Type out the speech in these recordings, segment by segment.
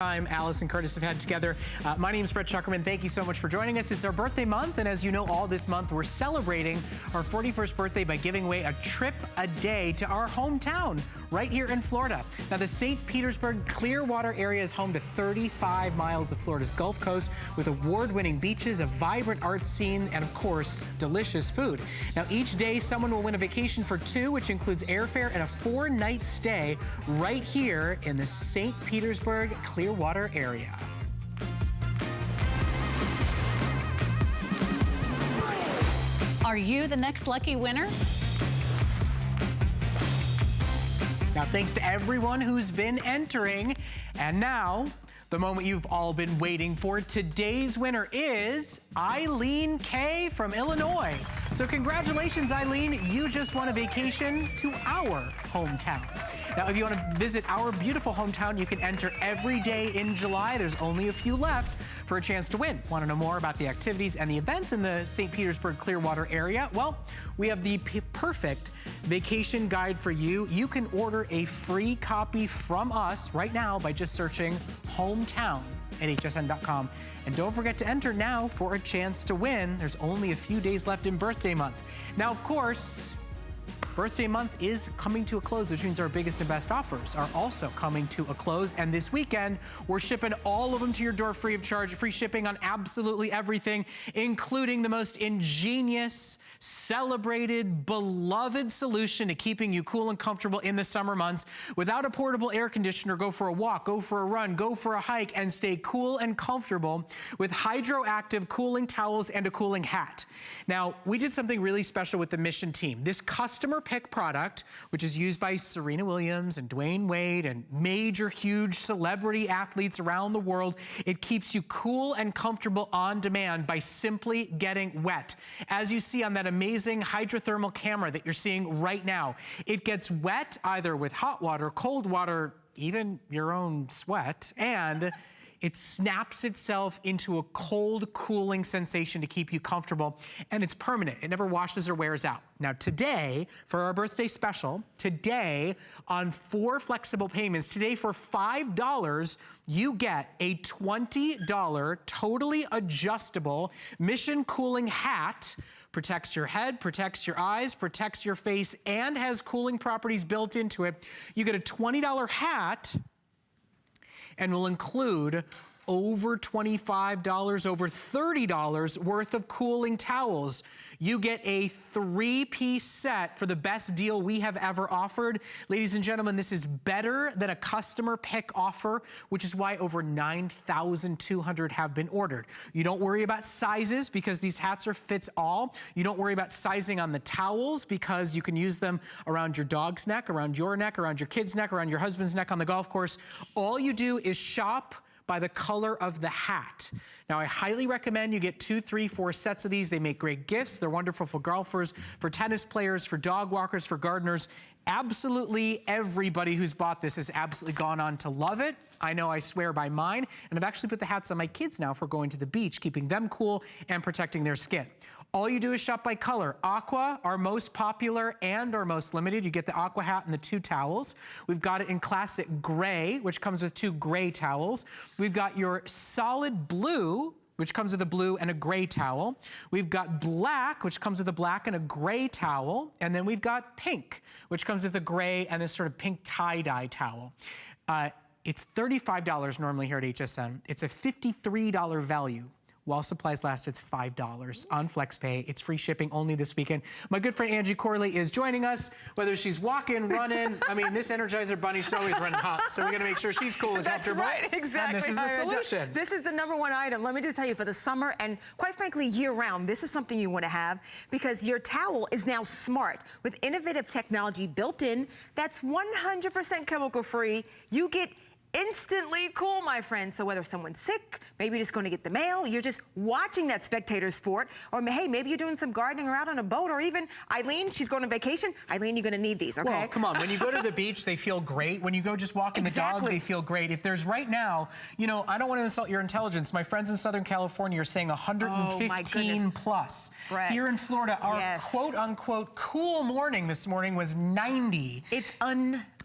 Time Alice and Curtis have had together. My name is Brett Chuckerman. Thank you so much for joining us. It's our birthday month, and as you know, all this month we're celebrating our 41st birthday by giving away a trip a day to our hometown right here in Florida. Now, the St. Petersburg Clearwater area is home to 35 miles of Florida's Gulf Coast with award-winning beaches, a vibrant art scene, and of course, delicious food. Now, each day someone will win a vacation for two, which includes airfare and a 4-night stay right here in the St. Petersburg Clearwater area. Are you the next lucky winner? Now, thanks to everyone who's been entering. And now, the moment you've all been waiting for. Today's winner is Eileen K. from Illinois. So congratulations, Eileen. You just won a vacation to our hometown. Now, if you want to visit our beautiful hometown, you can enter every day in July. There's only a few left for a chance to win. Want to know more about the activities and the events in the St. Petersburg Clearwater area? Well, we have the perfect vacation guide for you. You can order a free copy from us right now by just searching hometown at hsn.com. And don't forget to enter now for a chance to win. There's only a few days left in birthday month. Now, of course, birthday month is coming to a close, which means our biggest and best offers are also coming to a close. And this weekend, we're shipping all of them to your door free of charge. Free shipping on absolutely everything, including the most ingenious, celebrated, beloved solution to keeping you cool and comfortable in the summer months. Without a portable air conditioner, go for a walk, go for a run, go for a hike, and stay cool and comfortable with hydroactive cooling towels and a cooling hat. Now, we did something really special with the Mission team. This customer pick product, which is used by Serena Williams and Dwayne Wade and major, huge celebrity athletes around the world. It keeps you cool and comfortable on demand by simply getting wet. As you see on that amazing hydrothermal camera that you're seeing right now, it gets wet either with hot water, cold water, even your own sweat, and it snaps itself into a cold, cooling sensation to keep you comfortable, and it's permanent. It never washes or wears out. Now today, for our birthday special, today on 4 flexible payments, today for $5, you get a $20 totally adjustable Mission cooling hat. Protects your head, protects your eyes, protects your face, and has cooling properties built into it. You get a $20 hat, and will include over $25, over $30 worth of cooling towels. You get a 3-piece set for the best deal we have ever offered. Ladies and gentlemen, this is better than a customer pick offer, which is why over 9,200 have been ordered. You don't worry about sizes because these hats are fits all. You don't worry about sizing on the towels because you can use them around your dog's neck, around your neck, around your kid's neck, around your husband's neck on the golf course. All you do is shop by the color of the hat. Now, I highly recommend you get 2, 3, 4 sets of these. They make great gifts. They're wonderful for golfers, for tennis players, for dog walkers, for gardeners. Absolutely everybody who's bought this has absolutely gone on to love it. I know I swear by mine, and I've actually put the hats on my kids now for going to the beach, keeping them cool and protecting their skin. All you do is shop by color. Aqua, our most popular and our most limited. You get the aqua hat and the 2 towels. We've got it in classic gray, which comes with 2 gray towels. We've got your solid blue, which comes with a blue and a gray towel. We've got black, which comes with a black and a gray towel. And then we've got pink, which comes with a gray and a sort of pink tie-dye towel. It's $35 normally here at HSN. It's a $53 value. While supplies last, it's $5 on FlexPay. It's free shipping only this weekend. My good friend Angie Corley is joining us, whether she's walking, running. I mean, this Energizer Bunny, she's always running hot, so we're gonna make sure she's cool and comfortable. That's right, exactly. And this is the solution. This is the #1 item. Let me just tell you, for the summer and quite frankly, year-round, this is something you wanna have because your towel is now smart with innovative technology built in that's 100% chemical-free. You get instantly cool, my friends. So whether someone's sick, maybe you're just going to get the mail, you're just watching that spectator sport, or hey, maybe you're doing some gardening or out on a boat, or even Eileen, she's going on vacation. Eileen, you're going to need these, okay? Well, come on. When you go to the beach, they feel great. When you go just walking the dog, they feel great. If there's right now, you know, I don't want to insult your intelligence. My friends in Southern California are saying 115 plus. Brett. Here in Florida, our quote-unquote cool morning this morning was 90. It's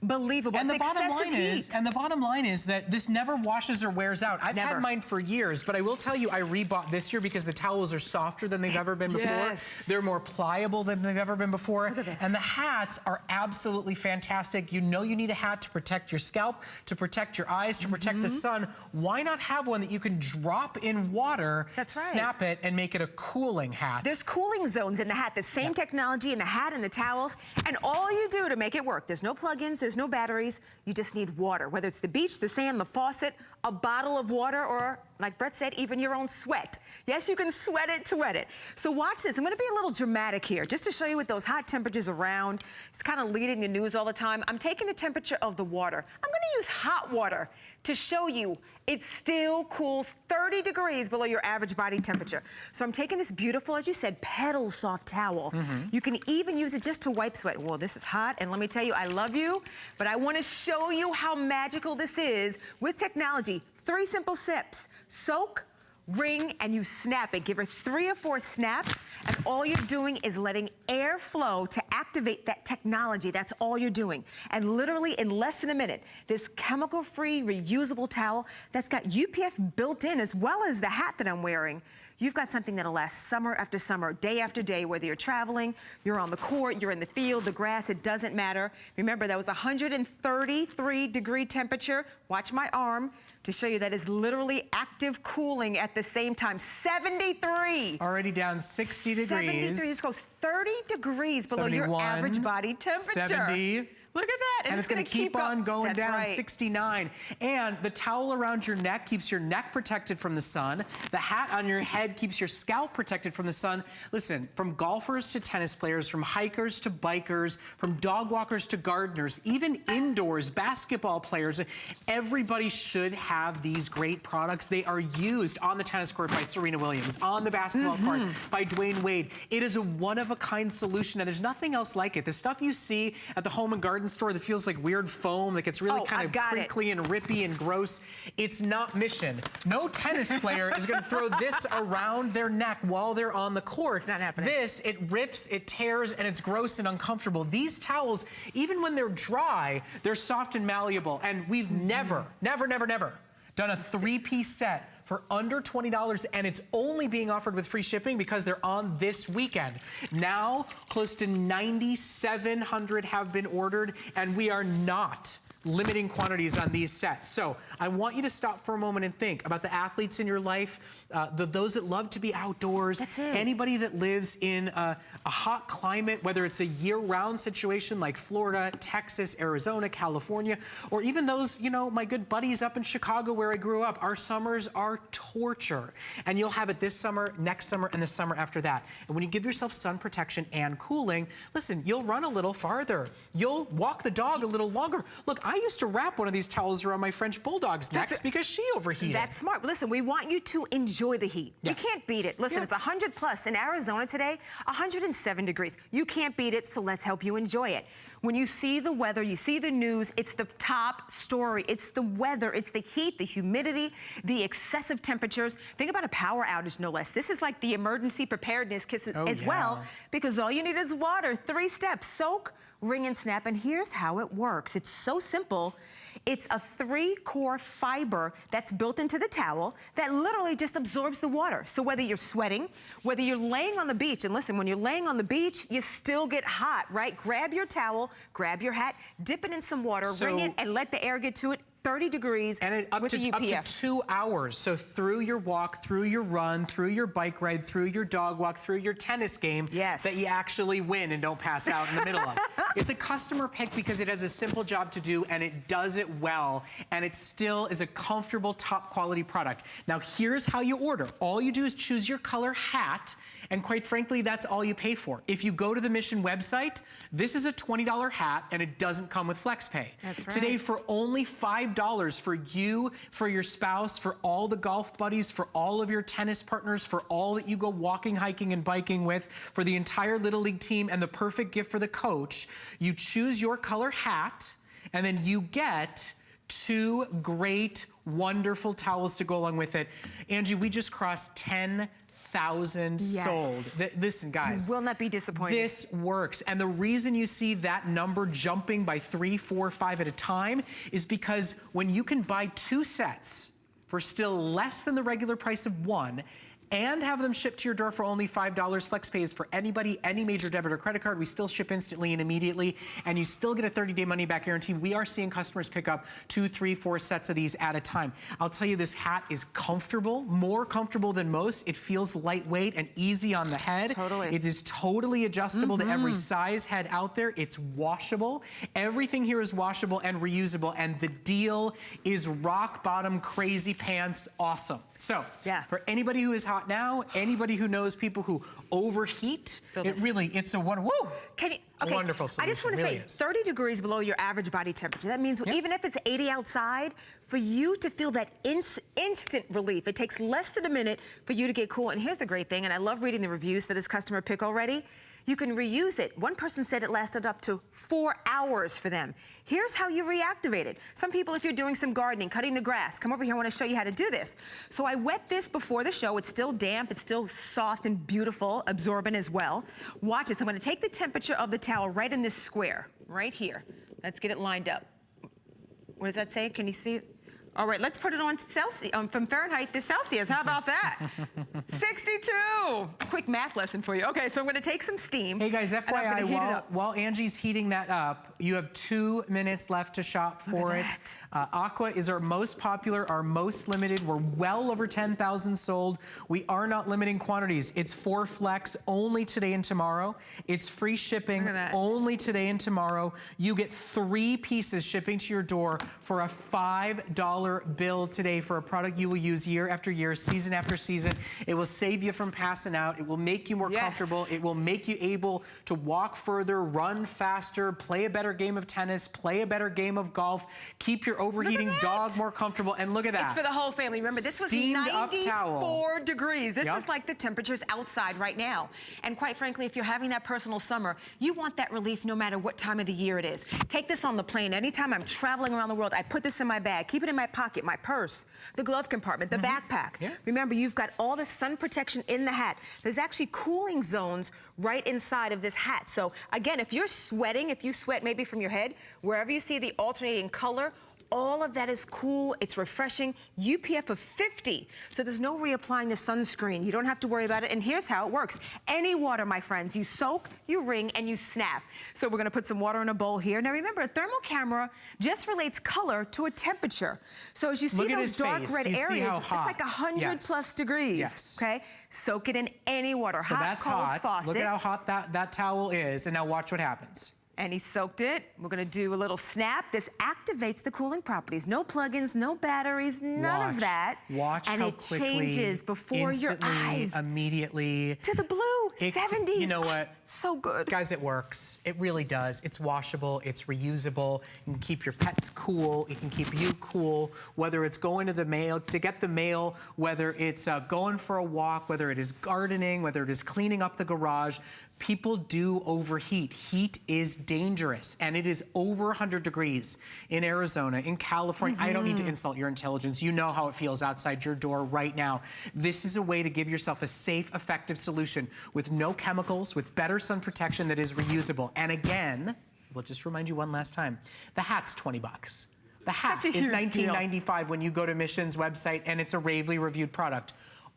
believable. And the It's bottom excessive line is that this never washes or wears out. I've Never. had mine for years, but I will tell you, I rebought this year because the towels are softer than they've ever been before. Yes. They're more pliable than they've ever been before. Look at this. And the hats are absolutely fantastic. You know you need a hat to protect your scalp, to protect your eyes, to protect the sun. Why not have one that you can drop in water, That's right. snap it, and make it a cooling hat? There's cooling zones in the hat, the same technology in the hat and the towels, and all you do to make it work, there's no plugins, there's no batteries, you just need water. Whether it's the beach, the sand, the faucet, a bottle of water, or like Brett said, even your own sweat. Yes, you can sweat it to wet it. So watch this. I'm gonna be a little dramatic here, just to show you with those hot temperatures around. It's kind of leading the news all the time. I'm taking the temperature of the water. I'm gonna use hot water to show you it still cools 30 degrees below your average body temperature. So I'm taking this beautiful, as you said, pedal soft towel. You can even use it just to wipe sweat. Well, this is hot, and let me tell you, I love you, but I want to show you how magical this is with technology. 3 simple steps: soak, wring, and you snap it. Give her 3 or 4 snaps, and all you're doing is letting air flow to activate that technology. That's all you're doing. And literally in less than a minute, this chemical-free, reusable towel that's got UPF built in, as well as the hat that I'm wearing, you've got something that'll last summer after summer, day after day, whether you're traveling, you're on the court, you're in the field, the grass, it doesn't matter. Remember, that was 133-degree temperature. Watch my arm to show you that is literally active cooling at the same time. 73. Already down 60 degrees. 73. This goes 30 degrees below your 71, average body temperature. 70. Look at that. And it's gonna keep on going down, right. 69. And the towel around your neck keeps your neck protected from the sun. The hat on your head keeps your scalp protected from the sun. Listen, from golfers to tennis players, from hikers to bikers, from dog walkers to gardeners, even indoors, basketball players, everybody should have these great products. They are used on the tennis court by Serena Williams, on the basketball court by Dwayne Wade. It is a one-of-a-kind solution, and there's nothing else like it. The stuff you see at the home and garden store that feels like weird foam, that gets really kind of crinkly and rippy and gross, it's not Mission. No tennis player is going to throw this around their neck while they're on the court. It's not happening. This, it rips, it tears, and it's gross and uncomfortable. These towels, even when they're dry, they're soft and malleable. And we've never done a 3-piece set for under $20, and it's only being offered with free shipping because they're on this weekend. Now, close to 9,700 have been ordered, and we are not limiting quantities on these sets. So I want you to stop for a moment and think about the athletes in your life, those that love to be outdoors, anybody that lives in a hot climate, whether it's a year-round situation like Florida, Texas, Arizona, California, or even those, you know, my good buddies up in Chicago where I grew up. Our summers are torture, and you'll have it this summer, next summer, and the summer after that. And when you give yourself sun protection and cooling, listen, you'll run a little farther. You'll walk the dog a little longer. Look, I used to wrap one of these towels around my French Bulldog's neck because she overheated. That's smart. Listen, we want you to enjoy the heat. Yes. You can't beat it. Listen, it's 100 plus in Arizona today, 107 degrees. You can't beat it, so let's help you enjoy it. When you see the weather, you see the news, it's the top story. It's the weather, it's the heat, the humidity, the excessive temperatures. Think about a power outage, no less. This is like the emergency preparedness kit as well, because all you need is water. 3 steps: soak, wring, and snap. And here's how it works. It's so simple. It's a 3-core fiber that's built into the towel that literally just absorbs the water. So whether you're sweating, whether you're laying on the beach, and listen, when you're laying on the beach, you still get hot, right? Grab your towel, grab your hat, dip it in some water, wring it, and let the air get to it. 30 degrees and up with to the UPF. up to 2 hours. So through your walk, through your run, through your bike ride, through your dog walk, through your tennis game, that you actually win and don't pass out in the middle of. It's a customer pick because it has a simple job to do, and it does it well, and it still is a comfortable, top quality product. Now here's how you order. All you do is choose your color hat, and quite frankly, that's all you pay for. If you go to the Mission website, this is a $20 hat, and it doesn't come with FlexPay. That's right. Today, for only $5 for you, for your spouse, for all the golf buddies, for all of your tennis partners, for all that you go walking, hiking, and biking with, for the entire Little League team, and the perfect gift for the coach, you choose your color hat, and then you get 2 great, wonderful towels to go along with it. Angie, we just crossed 10,000 5,000 sold. Listen, guys. You will not be disappointed. This works. And the reason you see that number jumping by 3, 4, 5 at a time is because when you can buy 2 sets for still less than the regular price of 1, and have them shipped to your door for only $5. FlexPay is for anybody, any major debit or credit card. We still ship instantly and immediately, and you still get a 30-day money-back guarantee. We are seeing customers pick up 2, 3, 4 sets of these at a time. I'll tell you, this hat is comfortable, more comfortable than most. It feels lightweight and easy on the head. Totally. It is totally adjustable to every size head out there. It's washable. Everything here is washable and reusable, and the deal is rock bottom crazy pants awesome. So, for anybody who is hot now, anybody who knows people who overheat, it's a wonderful solution. I just want to say, 30 degrees below your average body temperature. That means even if it's 80 outside, for you to feel that instant relief, it takes less than a minute for you to get cool. And here's the great thing, and I love reading the reviews for this customer pick already. You can reuse it. One person said it lasted up to 4 hours for them. Here's how you reactivate it. Some people, if you're doing some gardening, cutting the grass, come over here, I want to show you how to do this. So I wet this before the show. It's still damp, it's still soft and beautiful, absorbent as well. Watch this. I'm going to take the temperature of the towel right in this square, right here. Let's get it lined up. What does that say? Can you see it? All right, let's put it on Celsius, from Fahrenheit to Celsius. How about that? 62. Quick math lesson for you. Okay, so I'm going to take some steam. Hey guys, FYI, while Angie's heating that up, you have 2 minutes left to shop for it. Aqua is our most popular, our most limited. We're well over 10,000 sold. We are not limiting quantities. It's 4 flex only today and tomorrow. It's free shipping only today and tomorrow. You get 3 pieces shipping to your door for a $5 bill today for a product you will use year after year, season after season. It will save you from passing out. It will make you more comfortable. It will make you able to walk further, run faster, play a better game of tennis, play a better game of golf, keep your overheating dog more comfortable. And look at that. It's for the whole family. Remember, this was 94 degrees. This is like the temperatures outside right now. And quite frankly, if you're having that personal summer, you want that relief no matter what time of the year it is. Take this on the plane. Anytime I'm traveling around the world, I put this in my bag. Keep it in my pocket, my purse, the glove compartment, the backpack. Remember, you've got all the sun protection in the hat. There's actually cooling zones right inside of this hat. So again, if you're sweating, if you sweat maybe from your head, wherever you see the alternating color, all of that is cool, it's refreshing, UPF of 50. So there's no reapplying the sunscreen. You don't have to worry about it. And here's how it works. Any water, my friends, you soak, you wring, and you snap. So we're gonna put some water in a bowl here. Now remember, a thermal camera just relates color to a temperature. So as you see those dark red areas, it's like 100 plus degrees, okay? Soak it in any water, so hot, cold, faucet. Look at how hot that towel is, and now watch what happens. And he soaked it. We're gonna do a little snap. This activates the cooling properties. No plugins, no batteries, none of that. Watch and how it quickly, changes before your eyes. Immediately. To the blue, 70s. You know what? So good. Guys, it works. It really does. It's washable, it's reusable. You can keep your pets cool. It can keep you cool, whether it's going to the mail, to get the mail, whether it's going for a walk, whether it is gardening, whether it is cleaning up the garage. People do overheat. Heat is dangerous, and it is over 100 degrees in Arizona, in California. I don't need to insult your intelligence. You know how it feels outside your door right now. This is a way to give yourself a safe, effective solution with no chemicals, with better sun protection that is reusable. And again, we'll just remind you one last time, the hat's 20 bucks. The hat is $19.95 when you go to Mission's website, and it's a Ravely reviewed product.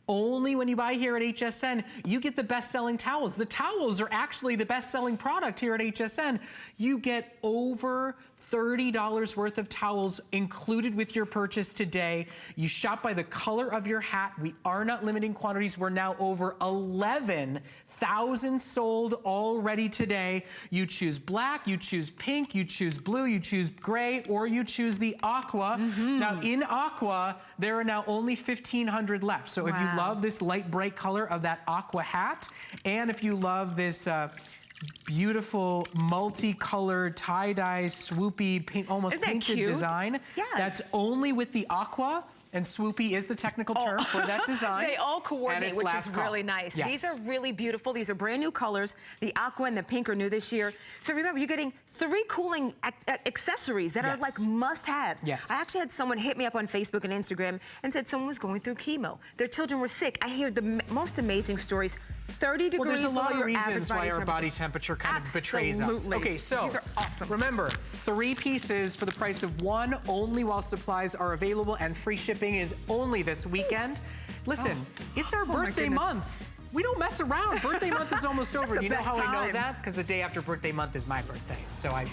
Only when you buy here at HSN, you get the best-selling towels. The towels are actually the best-selling product here at HSN. You get over $30 worth of towels included with your purchase today. You shop by the color of your hat. We are not limiting quantities. We're now over 11,000 sold already today. You choose black, you choose pink, you choose blue, you choose gray, or you choose the aqua. Now in aqua, there are now only 1,500 left. So if you love this light bright color of that aqua hat, and if you love this beautiful multicolored tie-dye swoopy pink, almost painted design, that's only with the aqua. and swoopy is the technical term for that design. They all coordinate, which is really nice. Yes. These are really beautiful. These are brand new colors. The aqua and the pink are new this year. So remember, you're getting 3 cooling accessories that are like must-haves. Yes. I actually had someone hit me up on Facebook and Instagram and said someone was going through chemo. Their children were sick. I hear the most amazing stories. 30 degrees Well, there's a lot below of your average reasons why our body temperature kind of betrays us. Okay, so these are awesome. Remember, 3 pieces for the price of 1, only while supplies are available, and free shipping is only this weekend. Listen, it's our birthday month. We don't mess around. Birthday month is almost over. Do you know how I know that? Because the day after birthday month is my birthday. So I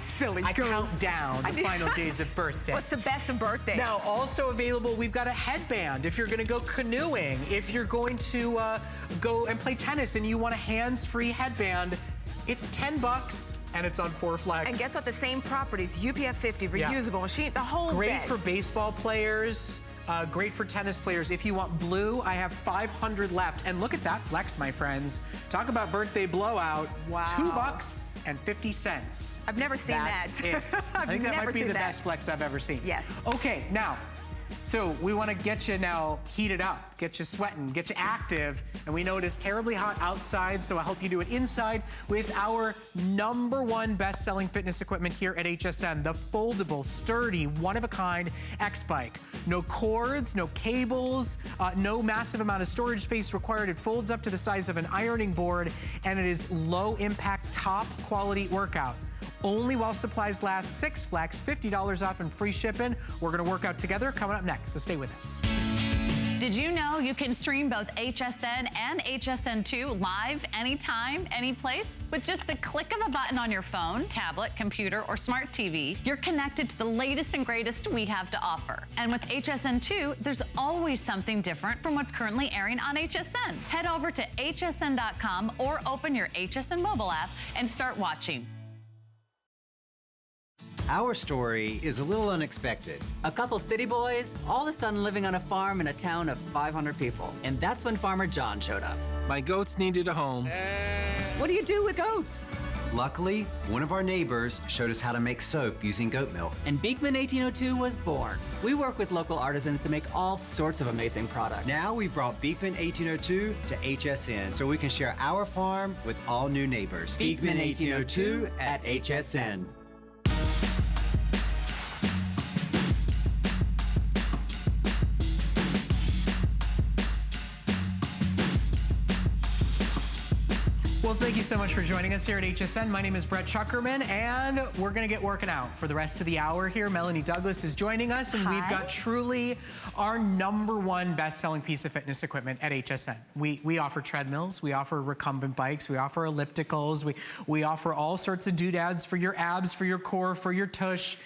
count down the final days of birthday. What's the best of birthdays? Now, also available, we've got a headband if you're going to go canoeing, if you're going to go and play tennis and you want a hands-free headband. It's $10 and it's on 4 flex. And guess what? The same properties, UPF 50, reusable machine, the whole Great for baseball players. Great for tennis players. If you want blue, I have 500 left. And look at that flex, my friends. Talk about birthday blowout. Wow. $2.50. I've never seen That's that. It. I think that might be the best flex I've ever seen. Yes. Okay, now, so we want to get you now heated up, get you sweating, get you active. And we know it is terribly hot outside, so I'll help you do it inside with our #1 best-selling fitness equipment here at HSN, the foldable, sturdy, one-of-a-kind X-Bike. No cords, no cables, no massive amount of storage space required. It folds up to the size of an ironing board, and it is low-impact, top-quality workout. Only while supplies last. 6 flex, $50 off and free shipping. We're gonna work out together coming up next, so stay with us. Did you know you can stream both HSN and HSN2 live anytime, anyplace? With just the click of a button on your phone, tablet, computer, or smart TV, you're connected to the latest and greatest we have to offer. And with HSN2, there's always something different from what's currently airing on HSN. Head over to hsn.com or open your HSN mobile app and start watching. Our story is a little unexpected. A couple city boys, all of a sudden living on a farm in a town of 500 people. And that's when Farmer John showed up. My goats needed a home. What do you do with goats? Luckily, one of our neighbors showed us how to make soap using goat milk. And Beekman 1802 was born. We work with local artisans to make all sorts of amazing products. Now we brought Beekman 1802 to HSN so we can share our farm with all new neighbors. Beekman 1802 at HSN. Well, thank you so much for joining us here at HSN. My name is Brett Chuckerman, and we're going to get working out for the rest of the hour here. Melanie Douglas is joining us, and we've got truly our #1 best-selling piece of fitness equipment at HSN. We offer treadmills, we offer recumbent bikes, we offer ellipticals, we offer all sorts of doodads for your abs, for your core, for your tush.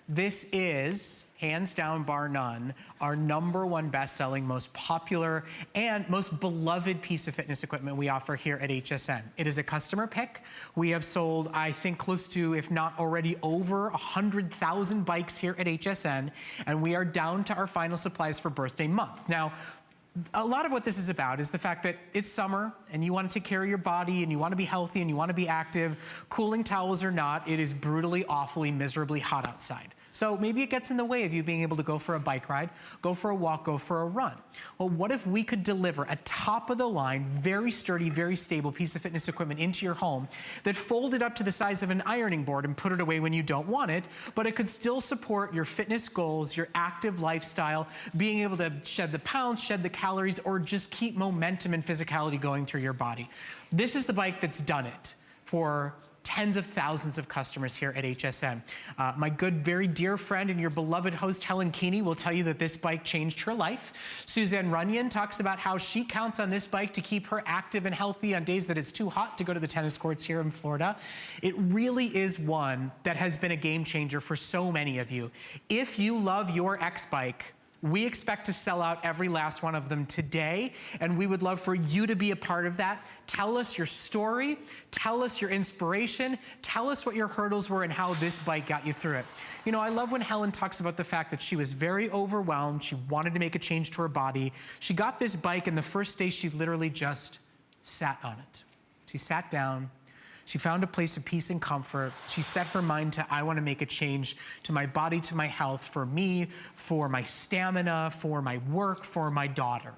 This is, hands down, bar none, our #1 best-selling, most popular, and most beloved piece of fitness equipment we offer here at HSN. It is a customer pick. We have sold, I think, close to, if not already over 100,000 bikes here at HSN, and we are down to our final supplies for birthday month. Now, a lot of what this is about is the fact that it's summer and you want to take care of your body and you want to be healthy and you want to be active. Cooling towels or not, it is brutally, awfully, miserably hot outside. So maybe it gets in the way of you being able to go for a bike ride, go for a walk, go for a run. Well, what if we could deliver a top-of-the-line, very sturdy, very stable piece of fitness equipment into your home that folded up to the size of an ironing board and put it away when you don't want it, but it could still support your fitness goals, your active lifestyle, being able to shed the pounds, shed the calories, or just keep momentum and physicality going through your body. This is the bike that's done it for tens of thousands of customers here at HSN. My good, very dear friend and your beloved host, Helen Keeney, will tell you that this bike changed her life. Suzanne Runyon talks about how she counts on this bike to keep her active and healthy on days that it's too hot to go to the tennis courts here in Florida. It really is one that has been a game changer for so many of you. If you love your X-Bike, we expect to sell out every last one of them today, and we would love for you to be a part of that. Tell us your story, tell us your inspiration, tell us what your hurdles were and how this bike got you through it. You know, I love when Helen talks about the fact that she was very overwhelmed, she wanted to make a change to her body. She got this bike, and the first day she literally just sat on it. She sat down, She found a place of peace and comfort. She set her mind to, I want to make a change to my body, to my health, for me, for my stamina, for my work, for my daughter.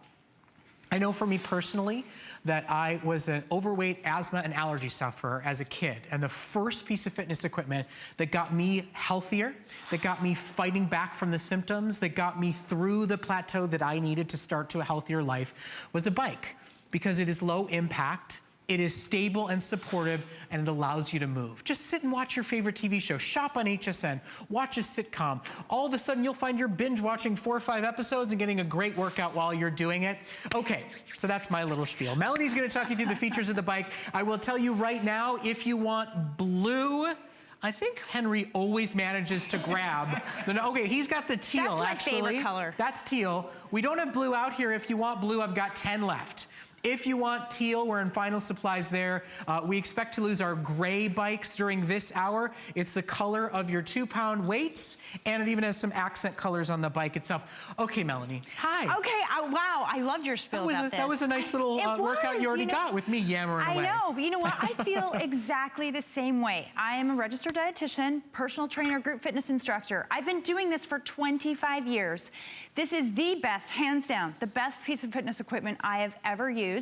I know for me personally that I was an overweight asthma and allergy sufferer as a kid. And the first piece of fitness equipment that got me healthier, that got me fighting back from the symptoms, that got me through the plateau that I needed to start to a healthier life was a bike, because it is low impact. It is stable and supportive, and it allows you to move. Just sit and watch your favorite TV show, shop on HSN, watch a sitcom. All of a sudden, you'll find you're binge watching 4 or 5 episodes and getting a great workout while you're doing it. Okay, so that's my little spiel. Melanie's gonna talk you through the features of the bike. I will tell you right now, if you want blue, I think Henry always manages to grab okay, he's got the teal, That's my actually. favorite color. That's teal. We don't have blue out here. If you want blue, I've got 10 left. If you want teal, we're in final supplies there. We expect to lose our gray bikes during this hour. It's the color of your 2-pound weights, and it even has some accent colors on the bike itself. Okay, Melanie. Hi. Okay, wow, I loved your spiel about this. That was a nice little workout you already got with me yammering away. I know, but you know what? I feel exactly the same way. I am a registered dietitian, personal trainer, group fitness instructor. I've been doing this for 25 years. This is the best, hands down, the best piece of fitness equipment I have ever used.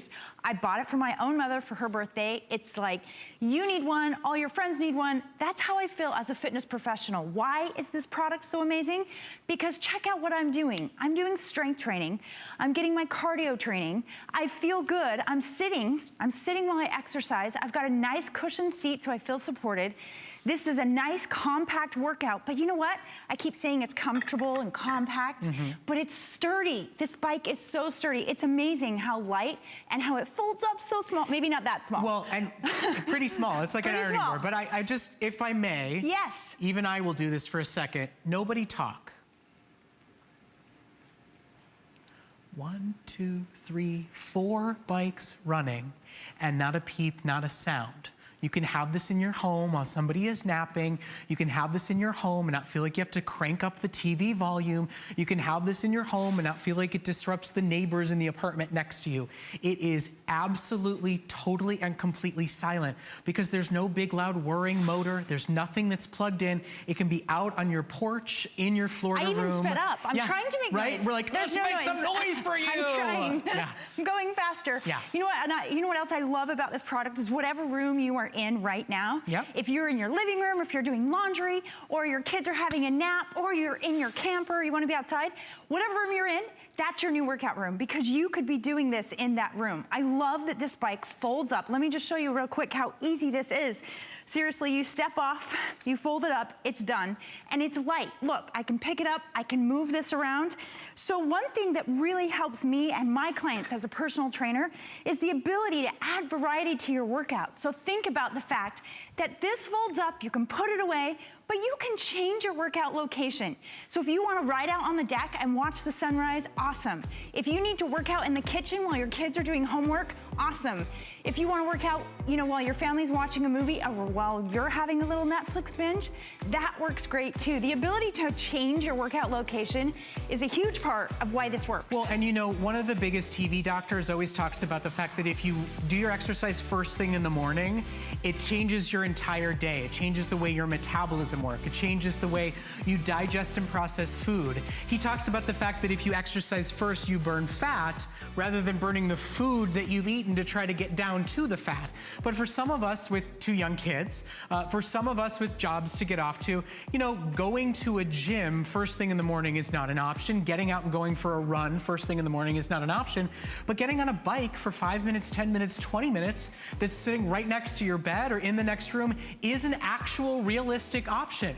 I bought it for my own mother for her birthday. It's like, you need one, all your friends need one. That's how I feel as a fitness professional. Why is this product so amazing? Because check out what I'm doing. I'm doing strength training. I'm getting my cardio training. I feel good. I'm sitting while I exercise. I've got a nice cushioned seat so I feel supported. This is a nice compact workout, but you know what? I keep saying it's comfortable and compact, but it's sturdy. This bike is so sturdy. It's amazing how light and how it folds up so small. Maybe not that small. Well, and pretty small. It's like an ironing board. But I just, if I may, yes, even I will do this for a second. Nobody talk. 1, 2, 3, 4 bikes running, and not a peep, not a sound. You can have this in your home while somebody is napping. You can have this in your home and not feel like you have to crank up the TV volume. You can have this in your home and not feel like it disrupts the neighbors in the apartment next to you. It is absolutely, totally, and completely silent because there's no big, loud whirring motor. There's nothing that's plugged in. It can be out on your porch, in your Florida room. I even sped up. I'm trying to make right? noise. We're like, let's make some noise for you. I'm trying. Yeah. I'm going faster. Yeah. You know what? You know what else I love about this product is whatever room you are in right now. Yep. If you're in your living room, if you're doing laundry, or your kids are having a nap, or you're in your camper, you want to be outside, whatever room you're in, that's your new workout room because you could be doing this in that room. I love that this bike folds up. Let me just show you real quick how easy this is. Seriously, you step off, you fold it up, it's done, and it's light. Look, I can pick it up, I can move this around. So one thing that really helps me and my clients as a personal trainer is the ability to add variety to your workout. So think about the fact that this folds up, you can put it away, but you can change your workout location. So if you want to ride out on the deck and watch the sunrise, awesome. If you need to work out in the kitchen while your kids are doing homework, awesome. If you want to work out, while your family's watching a movie or while you're having a little Netflix binge, that works great too. The ability to change your workout location is a huge part of why this works. Well, and one of the biggest TV doctors always talks about the fact that if you do your exercise first thing in the morning, it changes your entire day. It changes the way your metabolism works. It changes the way you digest and process food. He talks about the fact that if you exercise first, you burn fat rather than burning the food that you've eaten to try to get down to the fat. But for some of us with 2 young kids, for some of us with jobs to get off to, going to a gym first thing in the morning is not an option. Getting out and going for a run first thing in the morning is not an option. But getting on a bike for 5 minutes, 10 minutes, 20 minutes that's sitting right next to your bed or in the next room is an actual realistic option.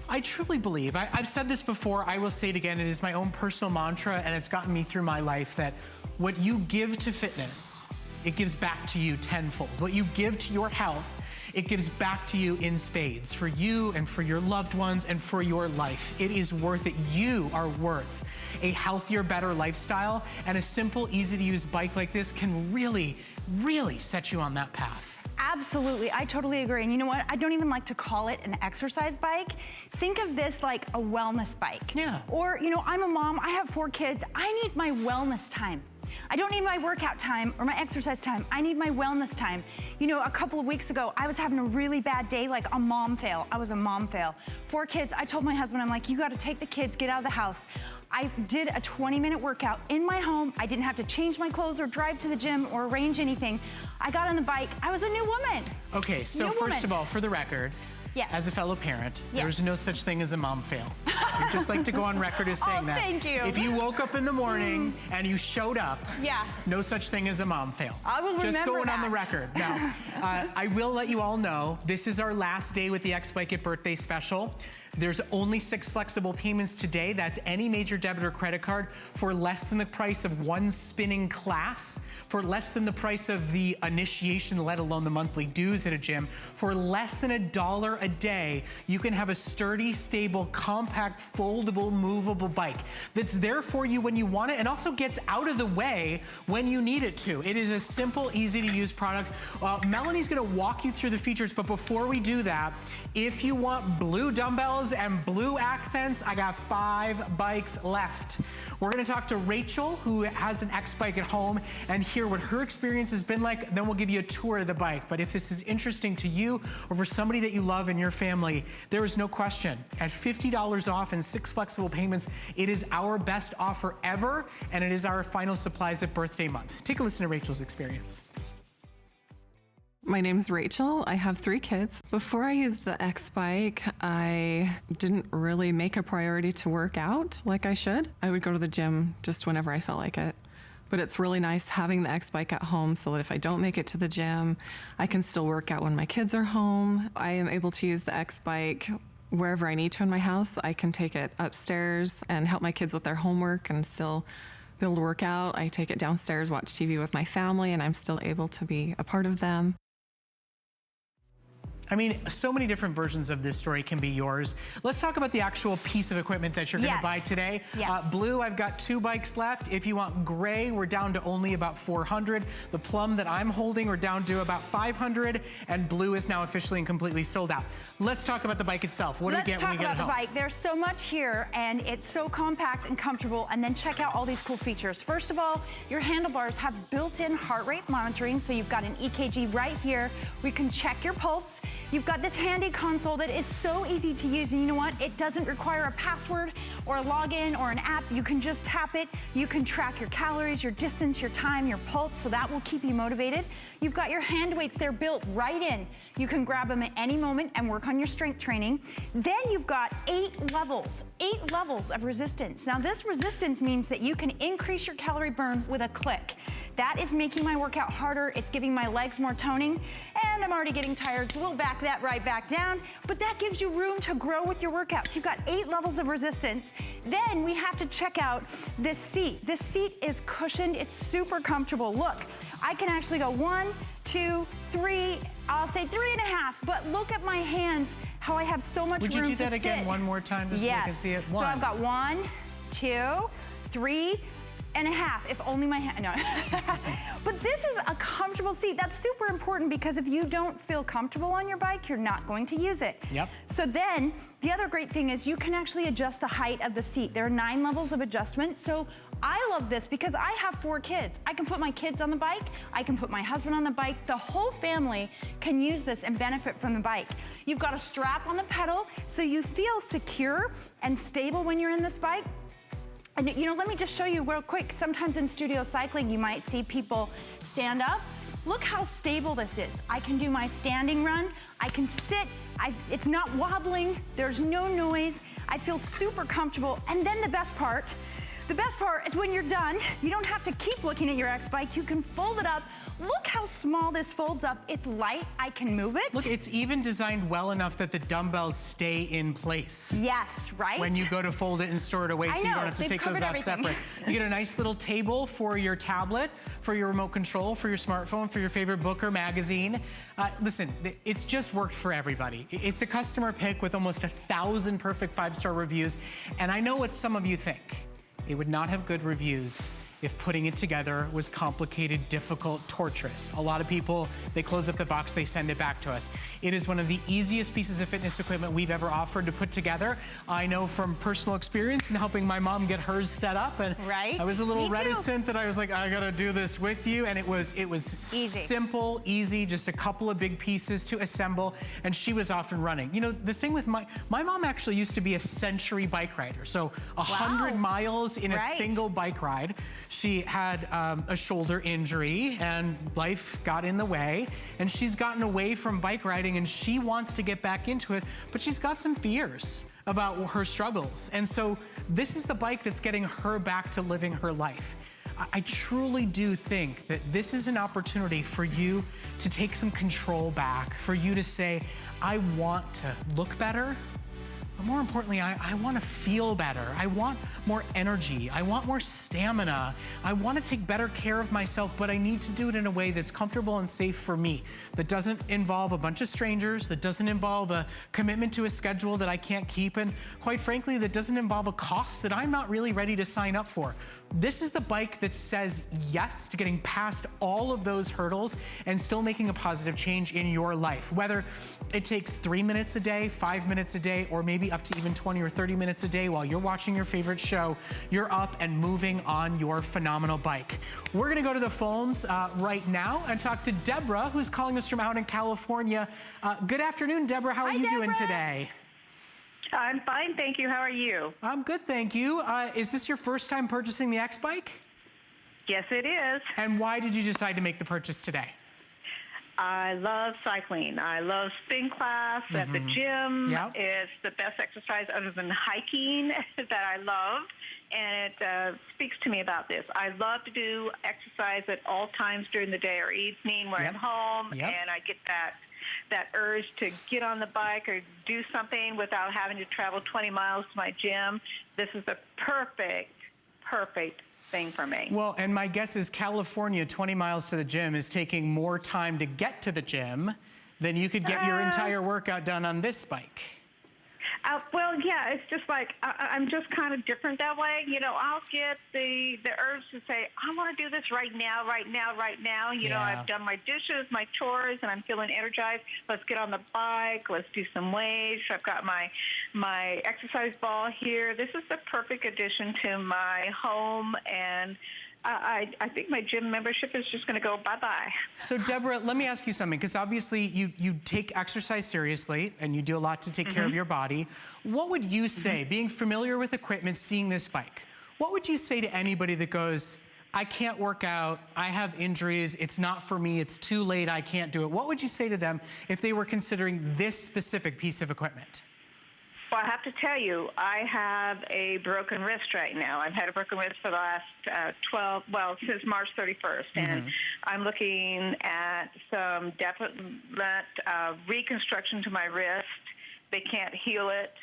I truly believe, I've said this before, I will say it again, it is my own personal mantra and it's gotten me through my life that what you give to fitness, it gives back to you tenfold. What you give to your health, it gives back to you in spades for you and for your loved ones and for your life. It is worth it. You are worth a healthier, better lifestyle, and a simple, easy to use bike like this can really, really set you on that path. Absolutely, I totally agree. And you know what? I don't even like to call it an exercise bike. Think of this like a wellness bike. Yeah. Or, I'm a mom, I have 4 kids. I need my wellness time. I don't need my workout time or my exercise time. I need my wellness time. You know, a couple of weeks ago, I was having a really bad day, like a mom fail. I was a mom fail. 4 kids, I told my husband, I'm like, you gotta take the kids, get out of the house. I did a 20-minute workout in my home. I didn't have to change my clothes or drive to the gym or arrange anything. I got on the bike, I was a new woman. Okay, so first of all, for the record, yes. As a fellow parent, Yes. there's no such thing as a mom fail. I'd just like to go on record as saying that. Thank you. If you woke up in the morning and you showed up, Yeah. no such thing as a mom fail. I will just remember going on that. the record. Now, I will let you all know, this is our last day with the X-Bike It Birthday Special. There's only 6 flexible payments today. That's any major debit or credit card for less than the price of 1 spinning class, for less than the price of the initiation, let alone the monthly dues at a gym. For less than $1 a day, you can have a sturdy, stable, compact, foldable, movable bike that's there for you when you want it and also gets out of the way when you need it to. It is a simple, easy to use product. Melanie's gonna walk you through the features, but before we do that, if you want blue dumbbells and blue accents, I got 5 bikes left. We're gonna talk to Rachel, who has an X-Bike at home, and hear what her experience has been like. Then we'll give you a tour of the bike. But if this is interesting to you or for somebody that you love in your family, there is no question. At $50 off and 6 flexible payments, it is our best offer ever, and it is our final supplies at birthday month. Take a listen to Rachel's experience. My name's Rachel. I have 3 kids. Before I used the X-Bike, I didn't really make a priority to work out like I should. I would go to the gym just whenever I felt like it. But it's really nice having the X-Bike at home so that if I don't make it to the gym, I can still work out when my kids are home. I am able to use the X-Bike wherever I need to in my house. I can take it upstairs and help my kids with their homework and still be able to work out. I take it downstairs, watch TV with my family, and I'm still able to be a part of them. I mean, so many different versions of this story can be yours. Let's talk about the actual piece of equipment that you're gonna buy today. Yes. Blue, I've got 2 bikes left. If you want gray, we're down to only about 400. The plum that I'm holding, we're down to about 500, and blue is now officially and completely sold out. Let's talk about the bike itself. What do we get when we get it home? Let's talk about the bike. There's so much here, and it's so compact and comfortable, and then check out all these cool features. First of all, your handlebars have built-in heart rate monitoring, so you've got an EKG right here where you can check your pulse. You've got this handy console that is so easy to use, and you know what? It doesn't require a password or a login or an app. You can just tap it. You can track your calories, your distance, your time, your pulse, so that will keep you motivated. You've got your hand weights, they're built right in. You can grab them at any moment and work on your strength training. Then you've got 8 levels of resistance. Now this resistance means that you can increase your calorie burn with a click. That is making my workout harder, it's giving my legs more toning, and I'm already getting tired, so we'll back that right back down, but that gives you room to grow with your workouts. You've got 8 levels of resistance. Then we have to check out this seat. This seat is cushioned, it's super comfortable. Look, I can actually go 1, 2, 3, I'll say 3.5, but look at my hands, how I have so much room to sit. Would you do that again one more time just so we can see it? So I've got 1, 2, 3.5. If only my hand, no. But this is a comfortable seat. That's super important because if you don't feel comfortable on your bike, you're not going to use it. Yep. So then, the other great thing is you can actually adjust the height of the seat. There are 9 levels of adjustment. So I love this because I have 4 kids. I can put my kids on the bike. I can put my husband on the bike. The whole family can use this and benefit from the bike. You've got a strap on the pedal so you feel secure and stable when you're in this bike. And you know, let me just show you real quick. Sometimes in studio cycling, you might see people stand up. Look how stable this is. I can do my standing run. I can sit. It's not wobbling. There's no noise. I feel super comfortable. And then the best part is when you're done, you don't have to keep looking at your X-Bike. You can fold it up. Look how small this folds up. It's light, I can move it. Look, it's even designed well enough that the dumbbells stay in place. Yes, right? When you go to fold it and store it away, so you don't have to take those off separate. You get a nice little table for your tablet, for your remote control, for your smartphone, for your favorite book or magazine. Listen, it's just worked for everybody. It's a customer pick with almost 1,000 perfect 5-star reviews. And I know what some of you think. It would not have good reviews if putting it together was complicated, difficult, torturous. A lot of people, they close up the box, they send it back to us. It is one of the easiest pieces of fitness equipment we've ever offered to put together. I know from personal experience in helping my mom get hers set up, and Right. I was a little Me too. reticent that I was like, I gotta do this with you, and it was Easy. simple, easy, just a couple of big pieces to assemble, and she was off and running. You know, the thing with my mom actually used to be a century bike rider, so 100 miles in a Right. single bike ride. She had a shoulder injury and life got in the way, and she's gotten away from bike riding and she wants to get back into it, but she's got some fears about her struggles. And so this is the bike that's getting her back to living her life. I truly do think that this is an opportunity for you to take some control back, for you to say, I want to look better, but more importantly, I want to feel better. I want more energy. I want more stamina. I want to take better care of myself, but I need to do it in a way that's comfortable and safe for me, that doesn't involve a bunch of strangers, that doesn't involve a commitment to a schedule that I can't keep, and quite frankly, that doesn't involve a cost that I'm not really ready to sign up for. This is the bike that says yes to getting past all of those hurdles and still making a positive change in your life. Whether it takes 3 minutes a day, 5 minutes a day, or maybe up to even 20 or 30 minutes a day while you're watching your favorite show, you're up and moving on your phenomenal bike. We're gonna go to the phones right now and talk to Deborah, who's calling us from out in California. Good afternoon, Deborah. How are you doing today? I'm fine, thank you. How are you? I'm good, thank you. Is this your first time purchasing the X-Bike? Yes, it is. And why did you decide to make the purchase today? I love cycling. I love spin class at the gym. Yep. It's the best exercise other than hiking that I love, and it speaks to me about this. I love to do exercise at all times during the day or evening when I'm home, and I get that urge to get on the bike or do something without having to travel 20 miles to my gym. This is the perfect thing for me. Well, and my guess is California, 20 miles to the gym is taking more time to get to the gym than you could get your entire workout done on this bike. Well, yeah, it's just like I'm just kind of different that way. You know, I'll get the urge to say, I want to do this right now. You know, I've done my dishes, my chores, and I'm feeling energized. Let's get on the bike. Let's do some weights. I've got my exercise ball here. This is the perfect addition to my home, and I think my gym membership is just going to go bye-bye. So, Deborah, let me ask you something, because obviously you take exercise seriously and you do a lot to take care of your body. What would you say, being familiar with equipment, seeing this bike, what would you say to anybody that goes, I can't work out, I have injuries, it's not for me, it's too late, I can't do it? What would you say to them if they were considering this specific piece of equipment? Well, I have to tell you, I have a broken wrist right now. I've had a broken wrist for the last since March 31st. And I'm looking at some definite reconstruction to my wrist. They can't heal it,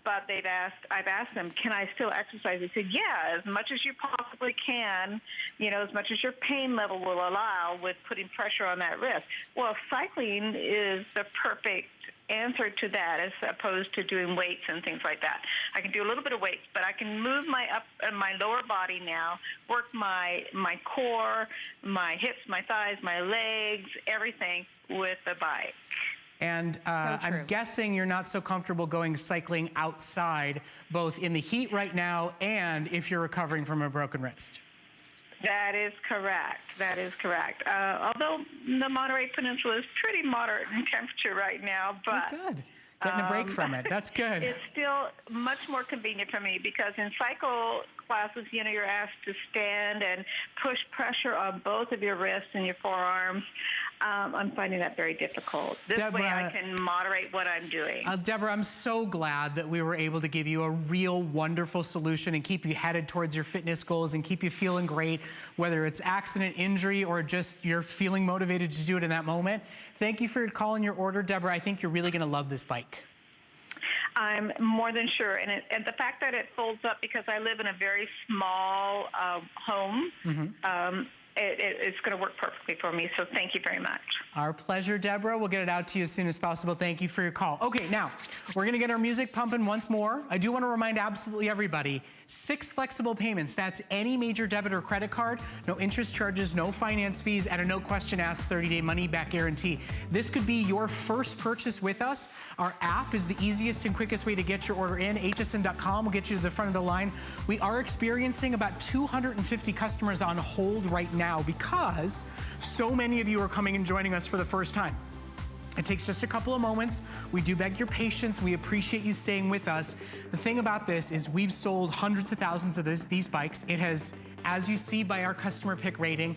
but I've asked them, can I still exercise? They said, yeah, as much as you possibly can, you know, as much as your pain level will allow with putting pressure on that wrist. Well, cycling is the perfect answer to that, as opposed to doing weights and things like that. I can do a little bit of weights, but I can move my lower body now, work my core, my hips, my thighs, my legs, everything with the bike. And I'm guessing you're not so comfortable going cycling outside, both in the heat right now and if you're recovering from a broken wrist. That is correct. Although the Monterey Peninsula is pretty moderate in temperature right now, but good. Getting a break from it. That's good. It's still much more convenient for me because in cycle classes, you know, you're asked to stand and push pressure on both of your wrists and your forearms. I'm finding that very difficult. This way I can moderate what I'm doing. Deborah, I'm so glad that we were able to give you a real wonderful solution and keep you headed towards your fitness goals and keep you feeling great, whether it's accident, injury, or just you're feeling motivated to do it in that moment. Thank you for calling your order, Deborah. I think you're really going to love this bike. I'm more than sure. And the fact that it folds up, because I live in a very small home, it's going to work perfectly for me. So thank you very much. Our pleasure, Deborah. We'll get it out to you as soon as possible. Thank you for your call. Okay, now we're gonna get our music pumping once more. I do wanna remind absolutely everybody, 6 flexible payments. That's any major debit or credit card, no interest charges, no finance fees, and a no question asked 30-day money back guarantee. This could be your first purchase with us. Our app is the easiest and quickest way to get your order in. hsn.com will get you to the front of the line. We are experiencing about 250 customers on hold right now because so many of you are coming and joining us for the first time. It takes just a couple of moments. We do beg your patience. We appreciate you staying with us. The thing about this is we've sold hundreds of thousands of these bikes. It has, as you see by our customer pick rating,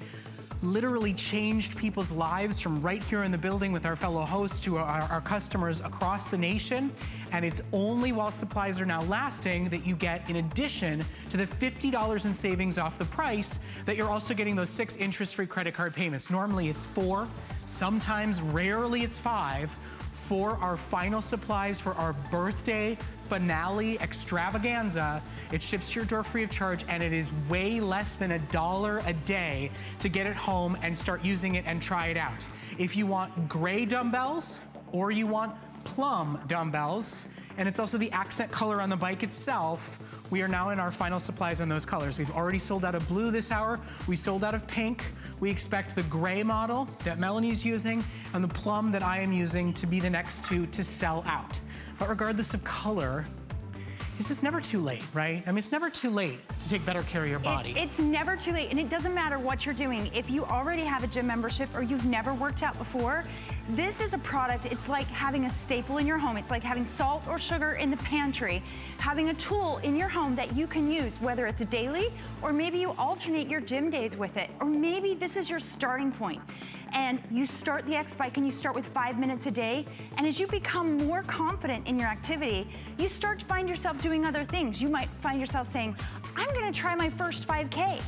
literally changed people's lives from right here in the building with our fellow hosts to our customers across the nation. And it's only while supplies are now lasting that you get, in addition to the $50 in savings off the price, that you're also getting those 6 interest-free credit card payments. Normally it's 4, sometimes, rarely it's 5, for our final supplies for our birthday finale extravaganza. It ships to your door free of charge, and it is way less than $1 a day to get it home and start using it and try it out. If you want gray dumbbells or you want plum dumbbells, and it's also the accent color on the bike itself, we are now in our final supplies on those colors. We've already sold out of blue this hour. We sold out of pink. We expect the gray model that Melanie's using and the plum that I am using to be the next 2 to sell out. But regardless of color, it's just never too late, right? I mean, it's never too late to take better care of your body. It's never too late, and it doesn't matter what you're doing. If you already have a gym membership or you've never worked out before, this is a product, it's like having a staple in your home. It's like having salt or sugar in the pantry, having a tool in your home that you can use, whether it's a daily or maybe you alternate your gym days with it, or maybe this is your starting point. And you start the X-Bike and you start with 5 minutes a day, and as you become more confident in your activity, you start to find yourself doing other things. You might find yourself saying, I'm gonna try my first 5K,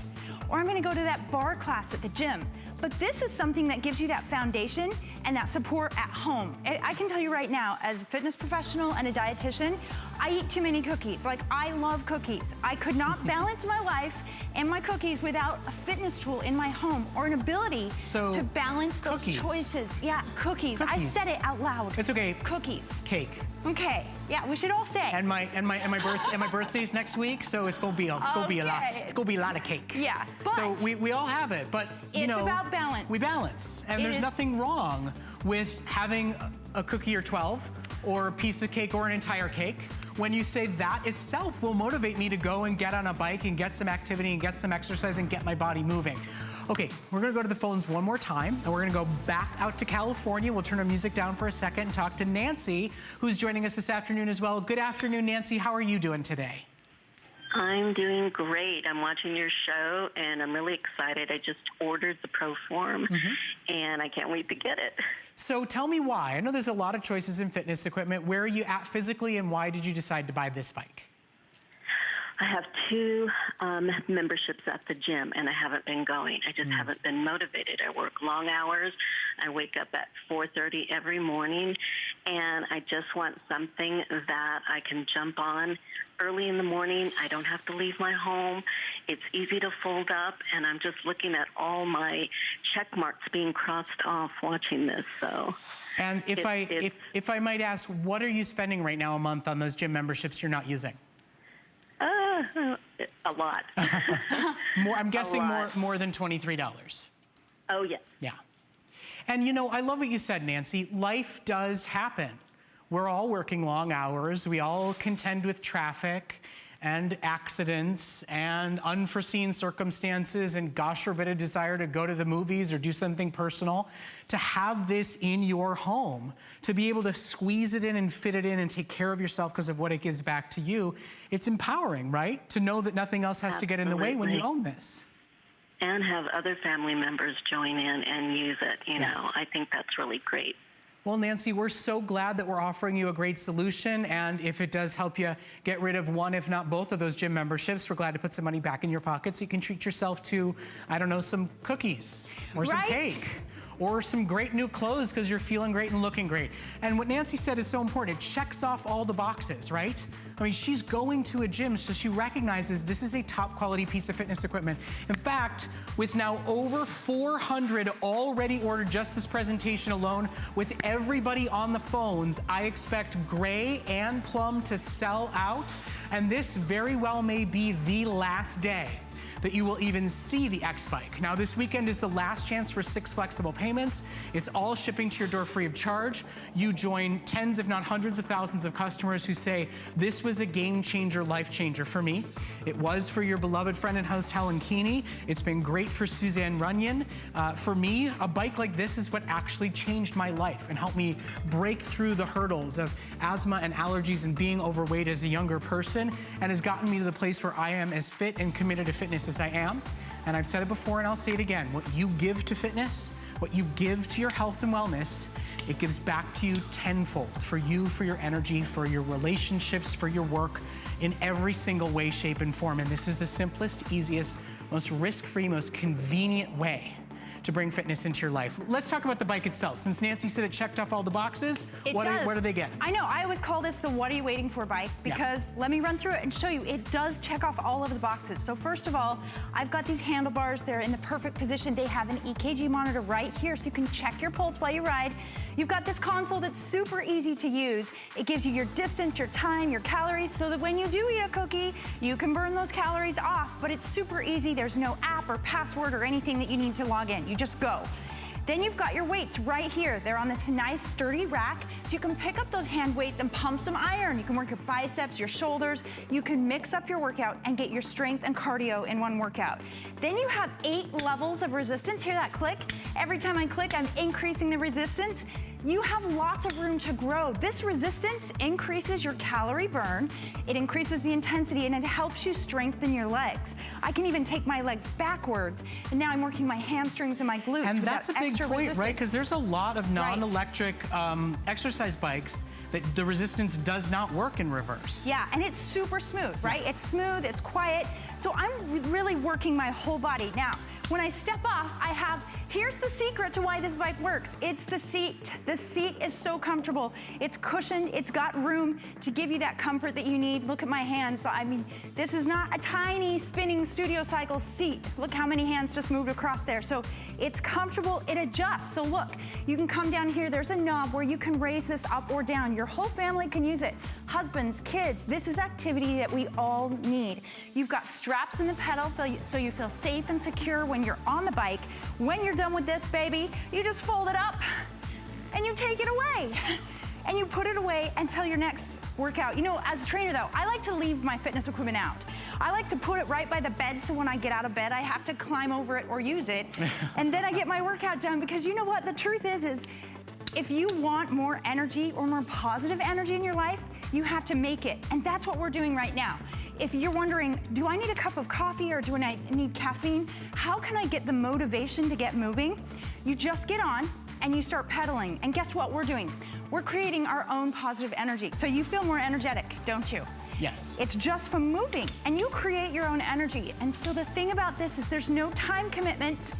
or I'm gonna go to that bar class at the gym. But this is something that gives you that foundation and that support at home. I can tell you right now, as a fitness professional and a dietitian, I eat too many cookies. Like, I love cookies. I could not balance my life and my cookies without a fitness tool in my home or an ability to balance those choices. Yeah, cookies. I said it out loud. It's okay. Cookies. Cake. Okay. Yeah, we should all say. And my birthday's next week, so it's gonna be a lot of cake. Yeah, but so we all have it, but you know, it's about balance. We balance, and there's nothing wrong with having a cookie or 12, or a piece of cake or an entire cake. When you say that itself will motivate me to go and get on a bike and get some activity and get some exercise and get my body moving. Okay, we're gonna go to the phones one more time, and we're gonna go back out to California. We'll turn our music down for a second and talk to Nancy, who's joining us this afternoon as well. Good afternoon, Nancy. How are you doing today? I'm doing great. I'm watching your show, and I'm really excited. I just ordered the ProForm, and I can't wait to get it. So tell me why. I know there's a lot of choices in fitness equipment. Where are you at physically, and why did you decide to buy this bike? I have 2 memberships at the gym, and I haven't been going. I just haven't been motivated. I work long hours. I wake up at 4:30 every morning, and I just want something that I can jump on early in the morning. I don't have to leave my home. It's easy to fold up, and I'm just looking at all my check marks being crossed off watching this. So, and if I might ask, what are you spending right now a month on those gym memberships you're not using? A lot. I'm guessing more than $23. Oh, yeah. Yeah. And you know, I love what you said, Nancy. Life does happen. We're all working long hours. We all contend with traffic and accidents and unforeseen circumstances, and gosh forbid a desire to go to the movies or do something personal. To have this in your home, to be able to squeeze it in and fit it in and take care of yourself because of what it gives back to you, it's empowering, right? To know that nothing else has to get in the way when you own this. And have other family members join in and use it, you know. I think that's really great. Well, Nancy, we're so glad that we're offering you a great solution, and if it does help you get rid of one, if not both of those gym memberships, we're glad to put some money back in your pocket so you can treat yourself to, I don't know, some cookies or some cake or some great new clothes because you're feeling great and looking great. And what Nancy said is so important. It checks off all the boxes, right? I mean, she's going to a gym, so she recognizes this is a top quality piece of fitness equipment. In fact, with now over 400 already ordered just this presentation alone, with everybody on the phones, I expect gray and plum to sell out, and this very well may be the last day that you will even see the X-Bike. Now, this weekend is the last chance for 6 flexible payments. It's all shipping to your door free of charge. You join tens, if not hundreds of thousands of customers who say, this was a game changer, life changer for me. It was for your beloved friend and host, Helen Keeney. It's been great for Suzanne Runyon. For me, a bike like this is what actually changed my life and helped me break through the hurdles of asthma and allergies and being overweight as a younger person, and has gotten me to the place where I am as fit and committed to fitness as I am. And I've said it before and I'll say it again, what you give to fitness, what you give to your health and wellness, it gives back to you tenfold for you, for your energy, for your relationships, for your work, in every single way, shape, and form. And this is the simplest, easiest, most risk-free, most convenient way to bring fitness into your life. Let's talk about the bike itself. Since Nancy said it checked off all the boxes, what do they get? I know, I always call this the what are you waiting for bike, because let me run through it and show you, it does check off all of the boxes. So first of all, I've got these handlebars, they're in the perfect position. They have an EKG monitor right here, so you can check your pulse while you ride. You've got this console that's super easy to use. It gives you your distance, your time, your calories, so that when you do eat a cookie, you can burn those calories off, but it's super easy. There's no app or password or anything that you need to log in. You just go. Then you've got your weights right here. They're on this nice sturdy rack, so you can pick up those hand weights and pump some iron. You can work your biceps, your shoulders. You can mix up your workout and get your strength and cardio in one workout. Then you have 8 levels of resistance. Hear that click? Every time I click, I'm increasing the resistance. You have lots of room to grow. This resistance increases your calorie burn, it increases the intensity, and it helps you strengthen your legs. I can even take my legs backwards, and now I'm working my hamstrings and my glutes. And that's a big point, right? Because there's a lot of non-electric exercise bikes that the resistance does not work in reverse. Yeah, and it's super smooth, right? It's smooth, it's quiet. So I'm really working my whole body. Now, when I step off, here's the secret to why this bike works. It's the seat. The seat is so comfortable. It's cushioned, it's got room to give you that comfort that you need. Look at my hands. I mean, this is not a tiny spinning studio cycle seat. Look how many hands just moved across there. So it's comfortable, it adjusts. So look, you can come down here, there's a knob where you can raise this up or down. Your whole family can use it. Husbands, kids, this is activity that we all need. You've got straps in the pedal so you feel safe and secure when you're on the bike. When you're done with this, baby, you just fold it up and you take it away. And you put it away until your next workout. You know, as a trainer though, I like to leave my fitness equipment out. I like to put it right by the bed, so when I get out of bed, I have to climb over it or use it. And then I get my workout done, because you know what? The truth is if you want more energy or more positive energy in your life, you have to make it. And that's what we're doing right now. If you're wondering, do I need a cup of coffee or do I need caffeine? How can I get the motivation to get moving? You just get on and you start pedaling. And guess what we're doing? We're creating our own positive energy. So you feel more energetic, don't you? Yes. It's just from moving, and you create your own energy. And so the thing about this is there's no time commitment.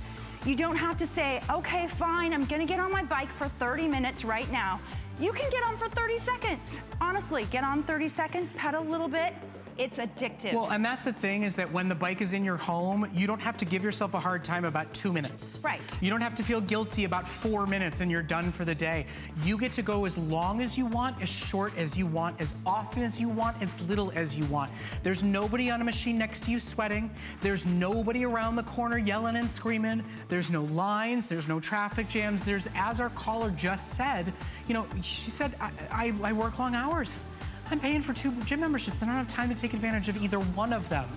You don't have to say, okay, fine, I'm gonna get on my bike for 30 minutes right now. You can get on for 30 seconds. Honestly, get on 30 seconds, pedal a little bit. It's addictive. Well, and that's the thing, is that when the bike is in your home, you don't have to give yourself a hard time about 2 minutes. Right. You don't have to feel guilty about 4 minutes and you're done for the day. You get to go as long as you want, as short as you want, as often as you want, as little as you want. There's nobody on a machine next to you sweating. There's nobody around the corner yelling and screaming. There's no lines, there's no traffic jams. There's, as our caller just said, you know, she said, I work long hours. I'm paying for 2 gym memberships. I don't have time to take advantage of either one of them.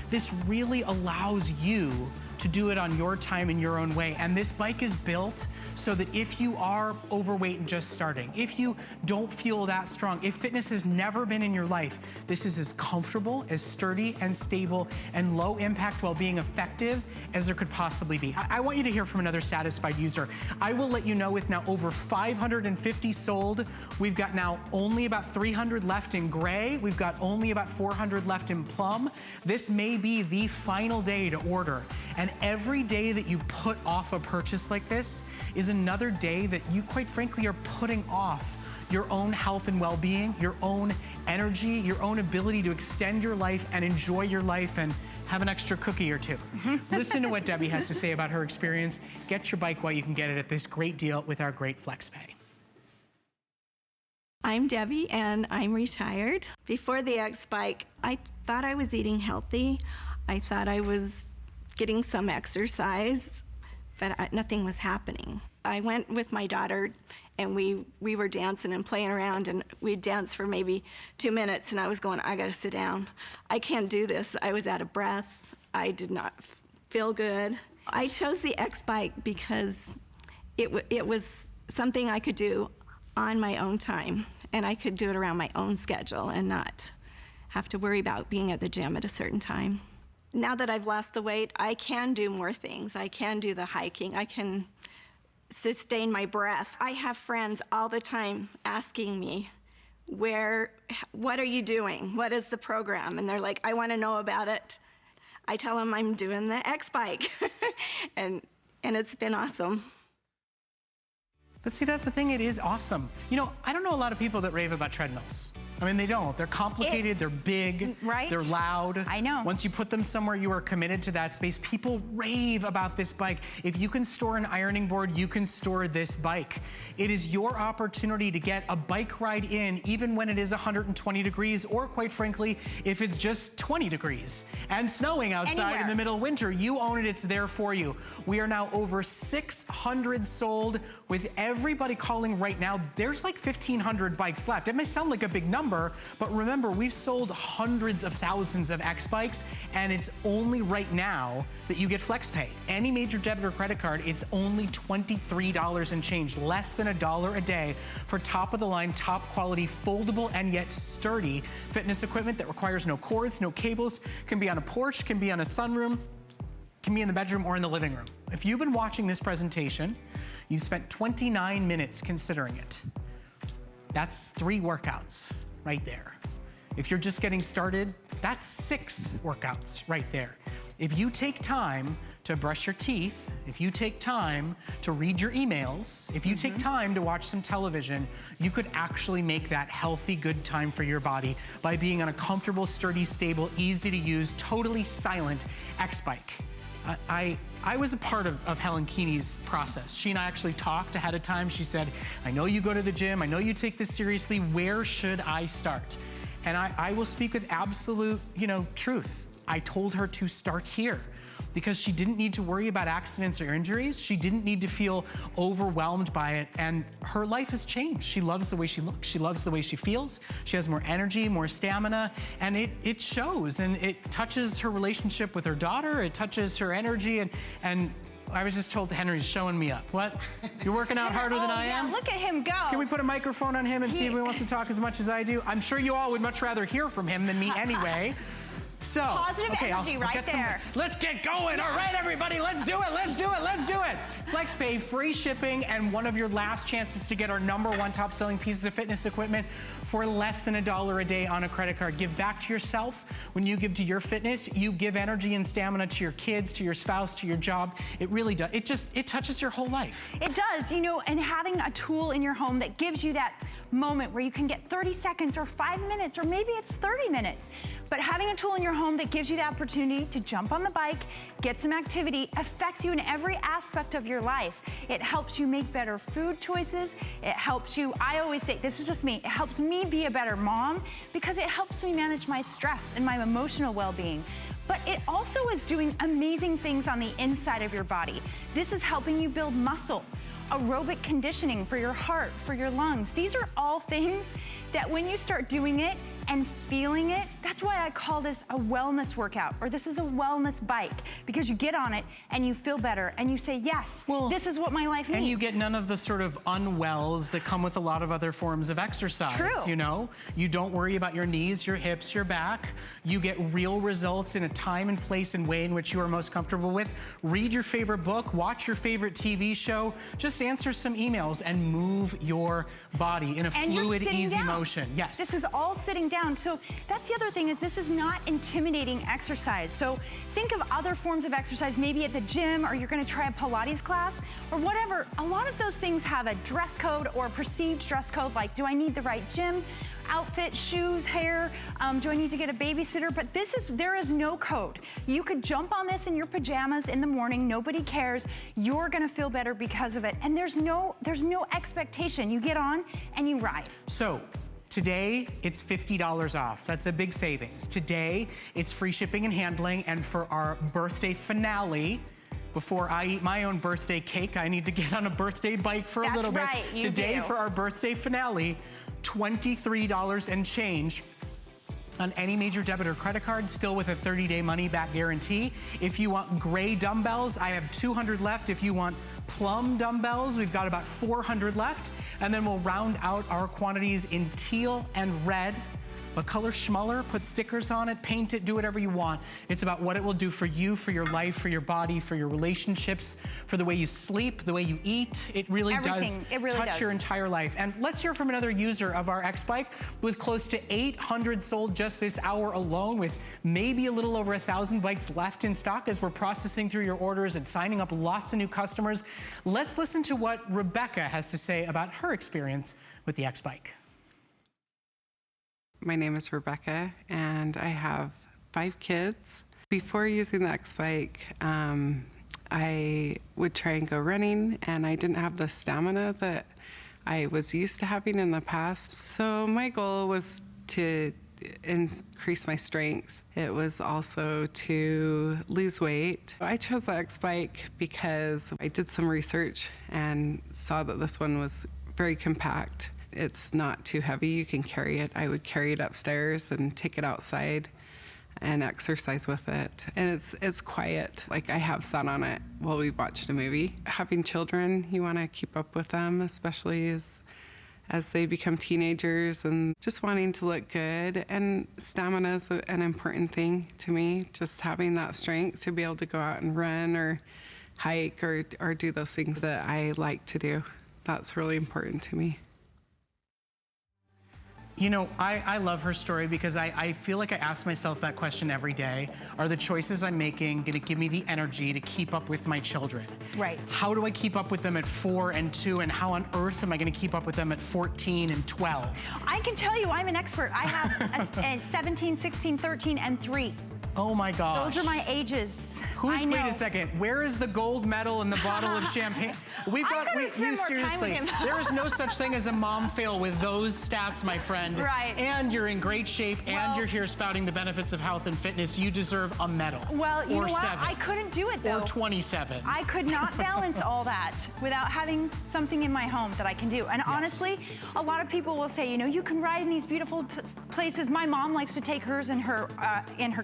This really allows you to do it on your time in your own way. And this bike is built so that if you are overweight and just starting, if you don't feel that strong, if fitness has never been in your life, this is as comfortable, as sturdy and stable and low impact while being effective as there could possibly be. I want you to hear from another satisfied user. I will let you know, with now over 550 sold, we've got now only about 300 left in gray. We've got only about 400 left in plum. This may be the final day to order. And And every day that you put off a purchase like this is another day that you, quite frankly, are putting off your own health and well-being, your own energy, your own ability to extend your life and enjoy your life and have an extra cookie or two. Listen to what Debbie has to say about her experience. Get your bike while you can get it at this great deal with our great FlexPay. I'm Debbie and I'm retired. Before the X-Bike, I thought I was eating healthy. I thought I was getting some exercise, but nothing was happening. I went with my daughter and we were dancing and playing around, and we'd dance for maybe 2 minutes, and I was going, I gotta sit down. I can't do this. I was out of breath. I did not feel good. I chose the X-Bike because it was something I could do on my own time, and I could do it around my own schedule and not have to worry about being at the gym at a certain time. Now that I've lost the weight, I can do more things. I can do the hiking. I can sustain my breath. I have friends all the time asking me, what are you doing? What is the program? And they're like, I want to know about it. I tell them I'm doing the X-Bike, and it's been awesome. But see, that's the thing, it is awesome. You know, I don't know a lot of people that rave about treadmills. I mean, they don't. They're complicated, they're big, right? They're loud. I know. Once you put them somewhere, you are committed to that space. People rave about this bike. If you can store an ironing board, you can store this bike. It is your opportunity to get a bike ride in, even when it is 120 degrees, or quite frankly, if it's just 20 degrees and snowing outside in the middle of winter, you own it, it's there for you. We are now over 600 sold. With everybody calling right now, there's like 1,500 bikes left. It may sound like a big number, but remember, we've sold hundreds of thousands of X-Bikes, and it's only right now that you get FlexPay. Any major debit or credit card, it's only $23 and change, less than $1 a day for top-of-the-line, top-quality, foldable, and yet sturdy fitness equipment that requires no cords, no cables, can be on a porch, can be on a sunroom, can be in the bedroom or in the living room. If you've been watching this presentation, you've spent 29 minutes considering it. That's 3 workouts right there. If you're just getting started, that's 6 workouts right there. If you take time to brush your teeth, if you take time to read your emails, if you take time to watch some television, you could actually make that healthy, good time for your body by being on a comfortable, sturdy, stable, easy to use, totally silent X-Bike. I was a part of Helen Keeney's process. She and I actually talked ahead of time. She said, I know you go to the gym. I know you take this seriously. Where should I start? And I will speak with absolute, truth. I told her to start here because she didn't need to worry about accidents or injuries. She didn't need to feel overwhelmed by it. And her life has changed. She loves the way she looks. She loves the way she feels. She has more energy, more stamina, and it shows. And it touches her relationship with her daughter. It touches her energy. And I was just told Henry's showing me up. What? You're working out harder than I am? Look at him go. Can we put a microphone on him and see if he wants to talk as much as I do? I'm sure you all would much rather hear from him than me anyway. So, positive energy right there. Let's get going. Yeah. All right, everybody, let's do it. Let's do it. Let's do it. FlexPay, free shipping, and one of your last chances to get our #1 top selling pieces of fitness equipment for less than $1 a day on a credit card. Give back to yourself. When you give to your fitness, you give energy and stamina to your kids, to your spouse, to your job. It really does. It touches your whole life. It does, and having a tool in your home that gives you that moment where you can get 30 seconds or 5 minutes, or maybe it's 30 minutes. But having a tool in your home that gives you the opportunity to jump on the bike, get some activity, affects you in every aspect of your life. It helps you make better food choices. It helps you, I always say, this is just me, it helps me be a better mom because it helps me manage my stress and my emotional well-being. But it also is doing amazing things on the inside of your body. This is helping you build muscle, aerobic conditioning for your heart, for your lungs. These are all things that when you start doing it and feeling it, that's why I call this a wellness workout, or this is a wellness bike, because you get on it and you feel better and you say, yes, this is what my life needs. And you get none of the sort of unwells that come with a lot of other forms of exercise. True. You don't worry about your knees, your hips, your back. You get real results in a time and place and way in which you are most comfortable with. Read your favorite book, watch your favorite TV show, just answer some emails and move your body in a fluid, easy motion. Yes. This is all sitting down. down. So that's the other thing, is this is not intimidating exercise. So think of other forms of exercise, maybe at the gym, or you're gonna try a Pilates class or whatever. A lot of those things have a dress code or a perceived dress code, like, do I need the right gym outfit, shoes, hair? Do I need to get a babysitter? But there is no code. You could jump on this in your pajamas in the morning, nobody cares. You're gonna feel better because of it. And there's no expectation. You get on and you ride. So, today, it's $50 off. That's a big savings. Today, it's free shipping and handling, and for our birthday finale, before I eat my own birthday cake, I need to get on a birthday bike for a little bit. That's right, you Today, do. for our birthday finale, $23 and change on any major debit or credit card, still with a 30-day money-back guarantee. If you want gray dumbbells, I have 200 left. If you want plum dumbbells, we've got about 400 left. And then we'll round out our quantities in teal and red. A color schmuller, put stickers on it, paint it, do whatever you want. It's about what it will do for you, for your life, for your body, for your relationships, for the way you sleep, the way you eat. It really does touch your entire life. And let's hear from another user of our X-Bike, with close to 800 sold just this hour alone, with maybe a little over 1,000 bikes left in stock as we're processing through your orders and signing up lots of new customers. Let's listen to what Rebecca has to say about her experience with the X-Bike. My name is Rebecca, and I have 5 kids. Before using the X-Bike, I would try and go running, and I didn't have the stamina that I was used to having in the past. So my goal was to increase my strength. It was also to lose weight. I chose the X-Bike because I did some research and saw that this one was very compact. It's not too heavy, you can carry it. I would carry it upstairs and take it outside and exercise with it. And it's quiet. Like, I have sat on it while we've watched a movie. Having children, you want to keep up with them, especially as they become teenagers, and just wanting to look good. And stamina is an important thing to me, just having that strength to be able to go out and run or hike or do those things that I like to do. That's really important to me. You know, I love her story because I feel like I ask myself that question every day. Are the choices I'm making gonna give me the energy to keep up with my children? Right. How do I keep up with them at 4 and 2, and how on earth am I gonna keep up with them at 14 and 12? I can tell you, I'm an expert. I have a 17, 16, 13, and 3. Oh my gosh. Those are my ages. Wait a second, where is the gold medal and the bottle of champagne? Seriously, there is no such thing as a mom fail with those stats, my friend. Right. And you're in great shape, and you're here spouting the benefits of health and fitness. You deserve a medal. Well, you know what? 7. I couldn't do it, though. Or 27. I could not balance all that without having something in my home that I can do. And honestly, a lot of people will say, you know, you can ride in these beautiful places. My mom likes to take hers in her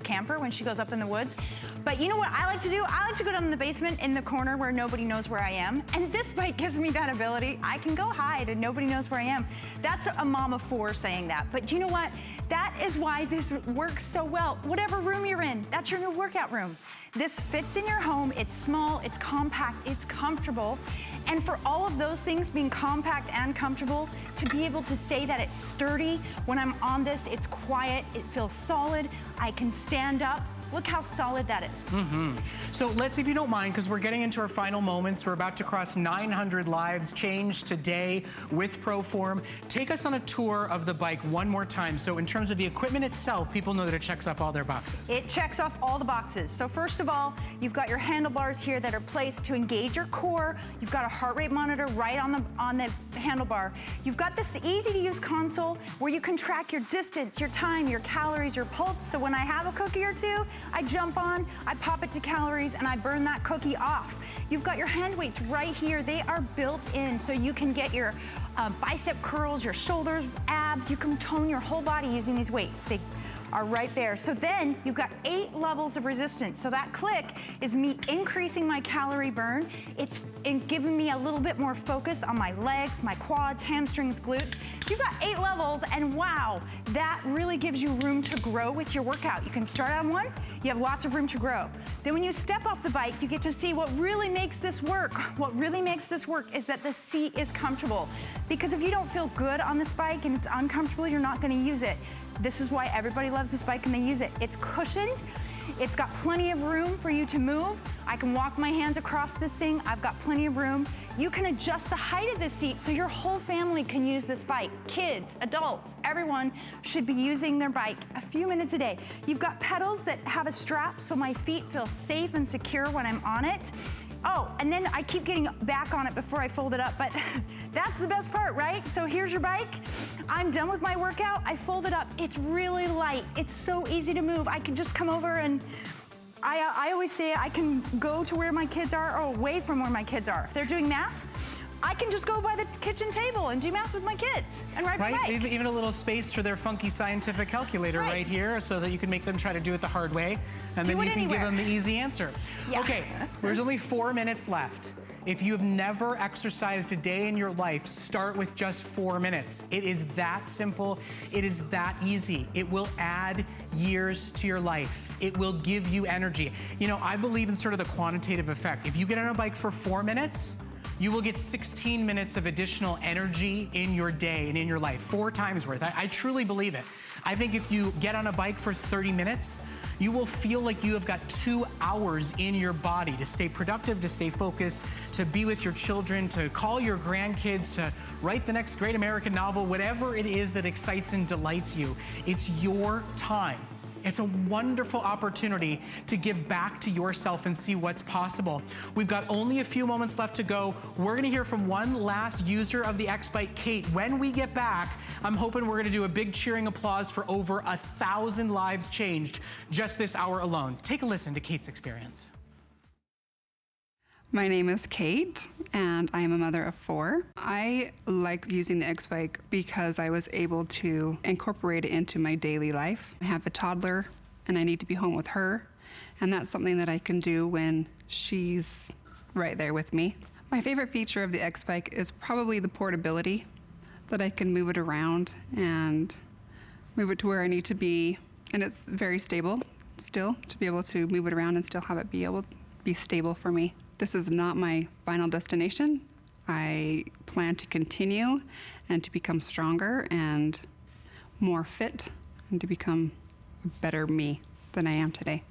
camper when she goes up in the woods. But you know what I like to do? I like to go down in the basement in the corner where nobody knows where I am. And this bike gives me that ability. I can go hide and nobody knows where I am. That's a mom of 4 saying that. But you know what? That is why this works so well. Whatever room you're in, that's your new workout room. This fits in your home. It's small, it's compact, it's comfortable. And for all of those things being compact and comfortable, to be able to say that it's sturdy, when I'm on this, it's quiet, it feels solid, I can stand up. Look how solid that is. So let's, if you don't mind, because we're getting into our final moments, we're about to cross 900 lives changed today with ProForm. Take us on a tour of the bike one more time. So in terms of the equipment itself, people know that it checks off all their boxes. It checks off all the boxes. So first of all, you've got your handlebars here that are placed to engage your core. You've got a heart rate monitor right on the handlebar. You've got this easy to use console where you can track your distance, your time, your calories, your pulse. So when I have a cookie or two, I jump on, I pop it to calories, and I burn that cookie off. You've got your hand weights right here. They are built in, so you can get your bicep curls, your shoulders, abs. You can tone your whole body using these weights. They are right there. So then you've got 8 levels of resistance. So that click is me increasing my calorie burn. It's giving me a little bit more focus on my legs, my quads, hamstrings, glutes. You've got 8 levels, and wow, that really gives you room to grow with your workout. You can start on one, you have lots of room to grow. Then when you step off the bike, you get to see what really makes this work. What really makes this work is that the seat is comfortable. Because if you don't feel good on this bike and it's uncomfortable, you're not gonna use it. This is why everybody loves this bike and they use it. It's cushioned. It's got plenty of room for you to move. I can walk my hands across this thing. I've got plenty of room. You can adjust the height of the seat so your whole family can use this bike. Kids, adults, everyone should be using their bike a few minutes a day. You've got pedals that have a strap so my feet feel safe and secure when I'm on it. Oh, and then I keep getting back on it before I fold it up, but that's the best part, right? So here's your bike. I'm done with my workout. I fold it up. It's really light. It's so easy to move. I can just come over and I always say I can go to where my kids are or away from where my kids are. If they're doing math, I can just go by the kitchen table and do math with my kids and ride my bike. Even a little space for their funky scientific calculator right here so that you can make them try to do it the hard way and then you can give them the easy answer. Yeah. Okay, there's only 4 minutes left. If you have never exercised a day in your life, start with just 4 minutes. It is that simple. It is that easy. It will add years to your life. It will give you energy. You know, I believe in sort of the quantitative effect. If you get on a bike for 4 minutes, you will get 16 minutes of additional energy in your day and in your life, 4 times worth. I truly believe it. I think if you get on a bike for 30 minutes, you will feel like you have got 2 hours in your body to stay productive, to stay focused, to be with your children, to call your grandkids, to write the next great American novel, whatever it is that excites and delights you. It's your time. It's a wonderful opportunity to give back to yourself and see what's possible. We've got only a few moments left to go. We're gonna hear from one last user of the X-Bike, Kate. When we get back, I'm hoping we're gonna do a big cheering applause for over 1,000 lives changed just this hour alone. Take a listen to Kate's experience. My name is Kate, and I am a mother of 4. I like using the X-Bike because I was able to incorporate it into my daily life. I have a toddler, and I need to be home with her, and that's something that I can do when she's right there with me. My favorite feature of the X-Bike is probably the portability, that I can move it around and move it to where I need to be, and it's very stable still, to be able to move it around and still have it be able to be stable for me. This is not my final destination. I plan to continue and to become stronger and more fit and to become a better me than I am today.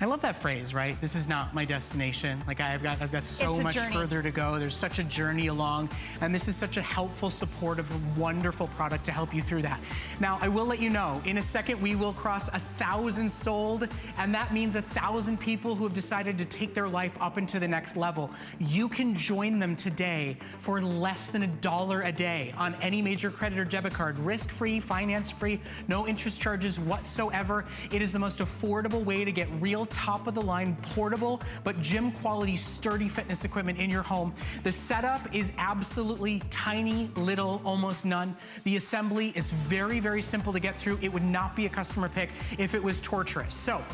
I love that phrase, right? This is not my destination. Like I've got so much further to go. There's such a journey along, and this is such a helpful, supportive, wonderful product to help you through that. Now, I will let you know, in a second, we will cross 1,000 sold, and that means 1,000 people who have decided to take their life up into the next level. You can join them today for less than $1 a day on any major credit or debit card, risk-free, finance-free, no interest charges whatsoever. It is the most affordable way to get real top-of-the-line portable but gym quality sturdy fitness equipment in your home. The setup is absolutely tiny, little, almost none. The assembly is very, very simple to get through. It would not be a customer pick if it was torturous. So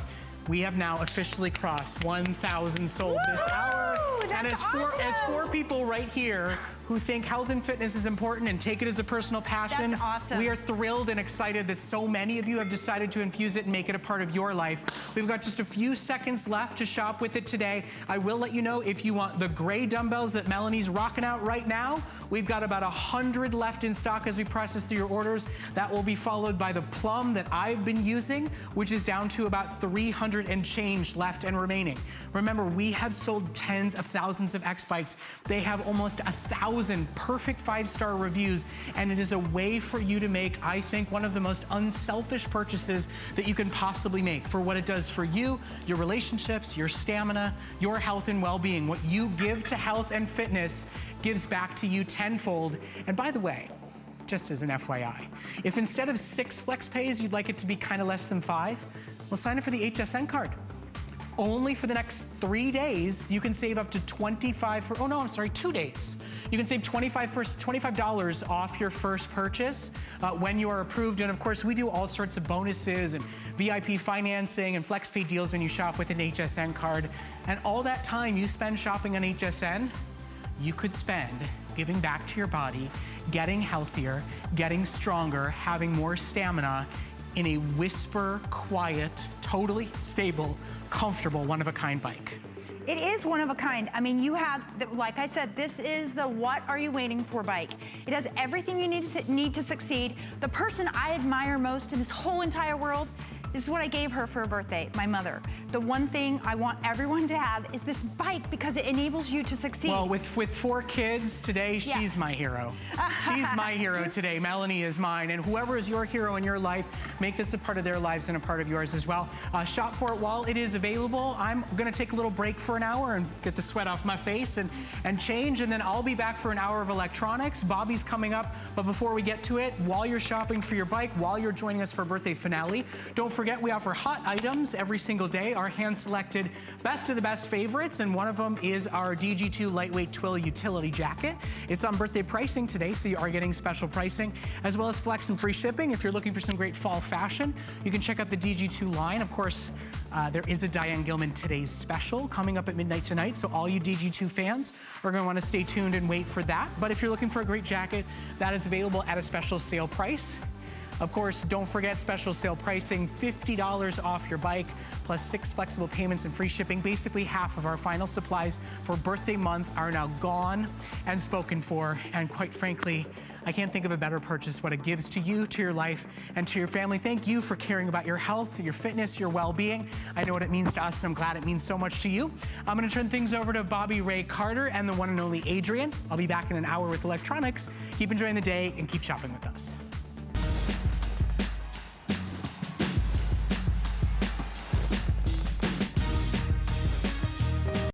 we have now officially crossed 1,000 sold this hour. And as four people right here who think health and fitness is important and take it as a personal passion, that's awesome. We are thrilled and excited that so many of you have decided to infuse it and make it a part of your life. We've got just a few seconds left to shop with it today. I will let you know if you want the gray dumbbells that Melanie's rocking out right now, we've got about 100 left in stock as we process through your orders. That will be followed by the plum that I've been using, which is down to about 300 and change left and remaining. Remember, we have sold tens of thousands of X-Bikes. They have almost 1,000 perfect 5-star reviews, and it is a way for you to make, I think, one of the most unselfish purchases that you can possibly make for what it does for you, your relationships, your stamina, your health and well-being. What you give to health and fitness gives back to you tenfold. And by the way, just as an FYI, if instead of 6 flex pays, you'd like it to be kind of less than 5, well, sign up for the HSN card. Only for the next 3 days, you can save up to 2 days. You can save $25 off your first purchase when you are approved. And of course, we do all sorts of bonuses and VIP financing and FlexPay deals when you shop with an HSN card. And all that time you spend shopping on HSN, you could spend giving back to your body, getting healthier, getting stronger, having more stamina in a whisper, quiet, totally stable, comfortable, one-of-a-kind bike. It is one of a kind. I mean, you have, like I said, this is the what are you waiting for bike. It has everything you need to succeed. The person I admire most in this whole entire world, this is what I gave her for her birthday, my mother. The one thing I want everyone to have is this bike because it enables you to succeed. Well, with 4 kids today, she's my hero. She's my hero today. Melanie is mine. And whoever is your hero in your life, make this a part of their lives and a part of yours as well. Shop for it while it is available. I'm going to take a little break for an hour and get the sweat off my face and change. And then I'll be back for an hour of electronics. Bobby's coming up. But before we get to it, while you're shopping for your bike, while you're joining us for a birthday finale, don't forget we offer hot items every single day, our hand-selected best of the best favorites, and one of them is our DG2 Lightweight Twill Utility Jacket. It's on birthday pricing today, so you are getting special pricing, as well as flex and free shipping. If you're looking for some great fall fashion, you can check out the DG2 line. Of course, there is a Diane Gilman Today's Special coming up at midnight tonight, so all you DG2 fans are going to want to stay tuned and wait for that. But if you're looking for a great jacket, that is available at a special sale price. Of course, don't forget special sale pricing, $50 off your bike, plus 6 flexible payments and free shipping. Basically, half of our final supplies for birthday month are now gone and spoken for. And quite frankly, I can't think of a better purchase, what it gives to you, to your life, and to your family. Thank you for caring about your health, your fitness, your well-being. I know what it means to us, and I'm glad it means so much to you. I'm going to turn things over to Bobby Ray Carter and the one and only Adrian. I'll be back in an hour with electronics. Keep enjoying the day and keep shopping with us.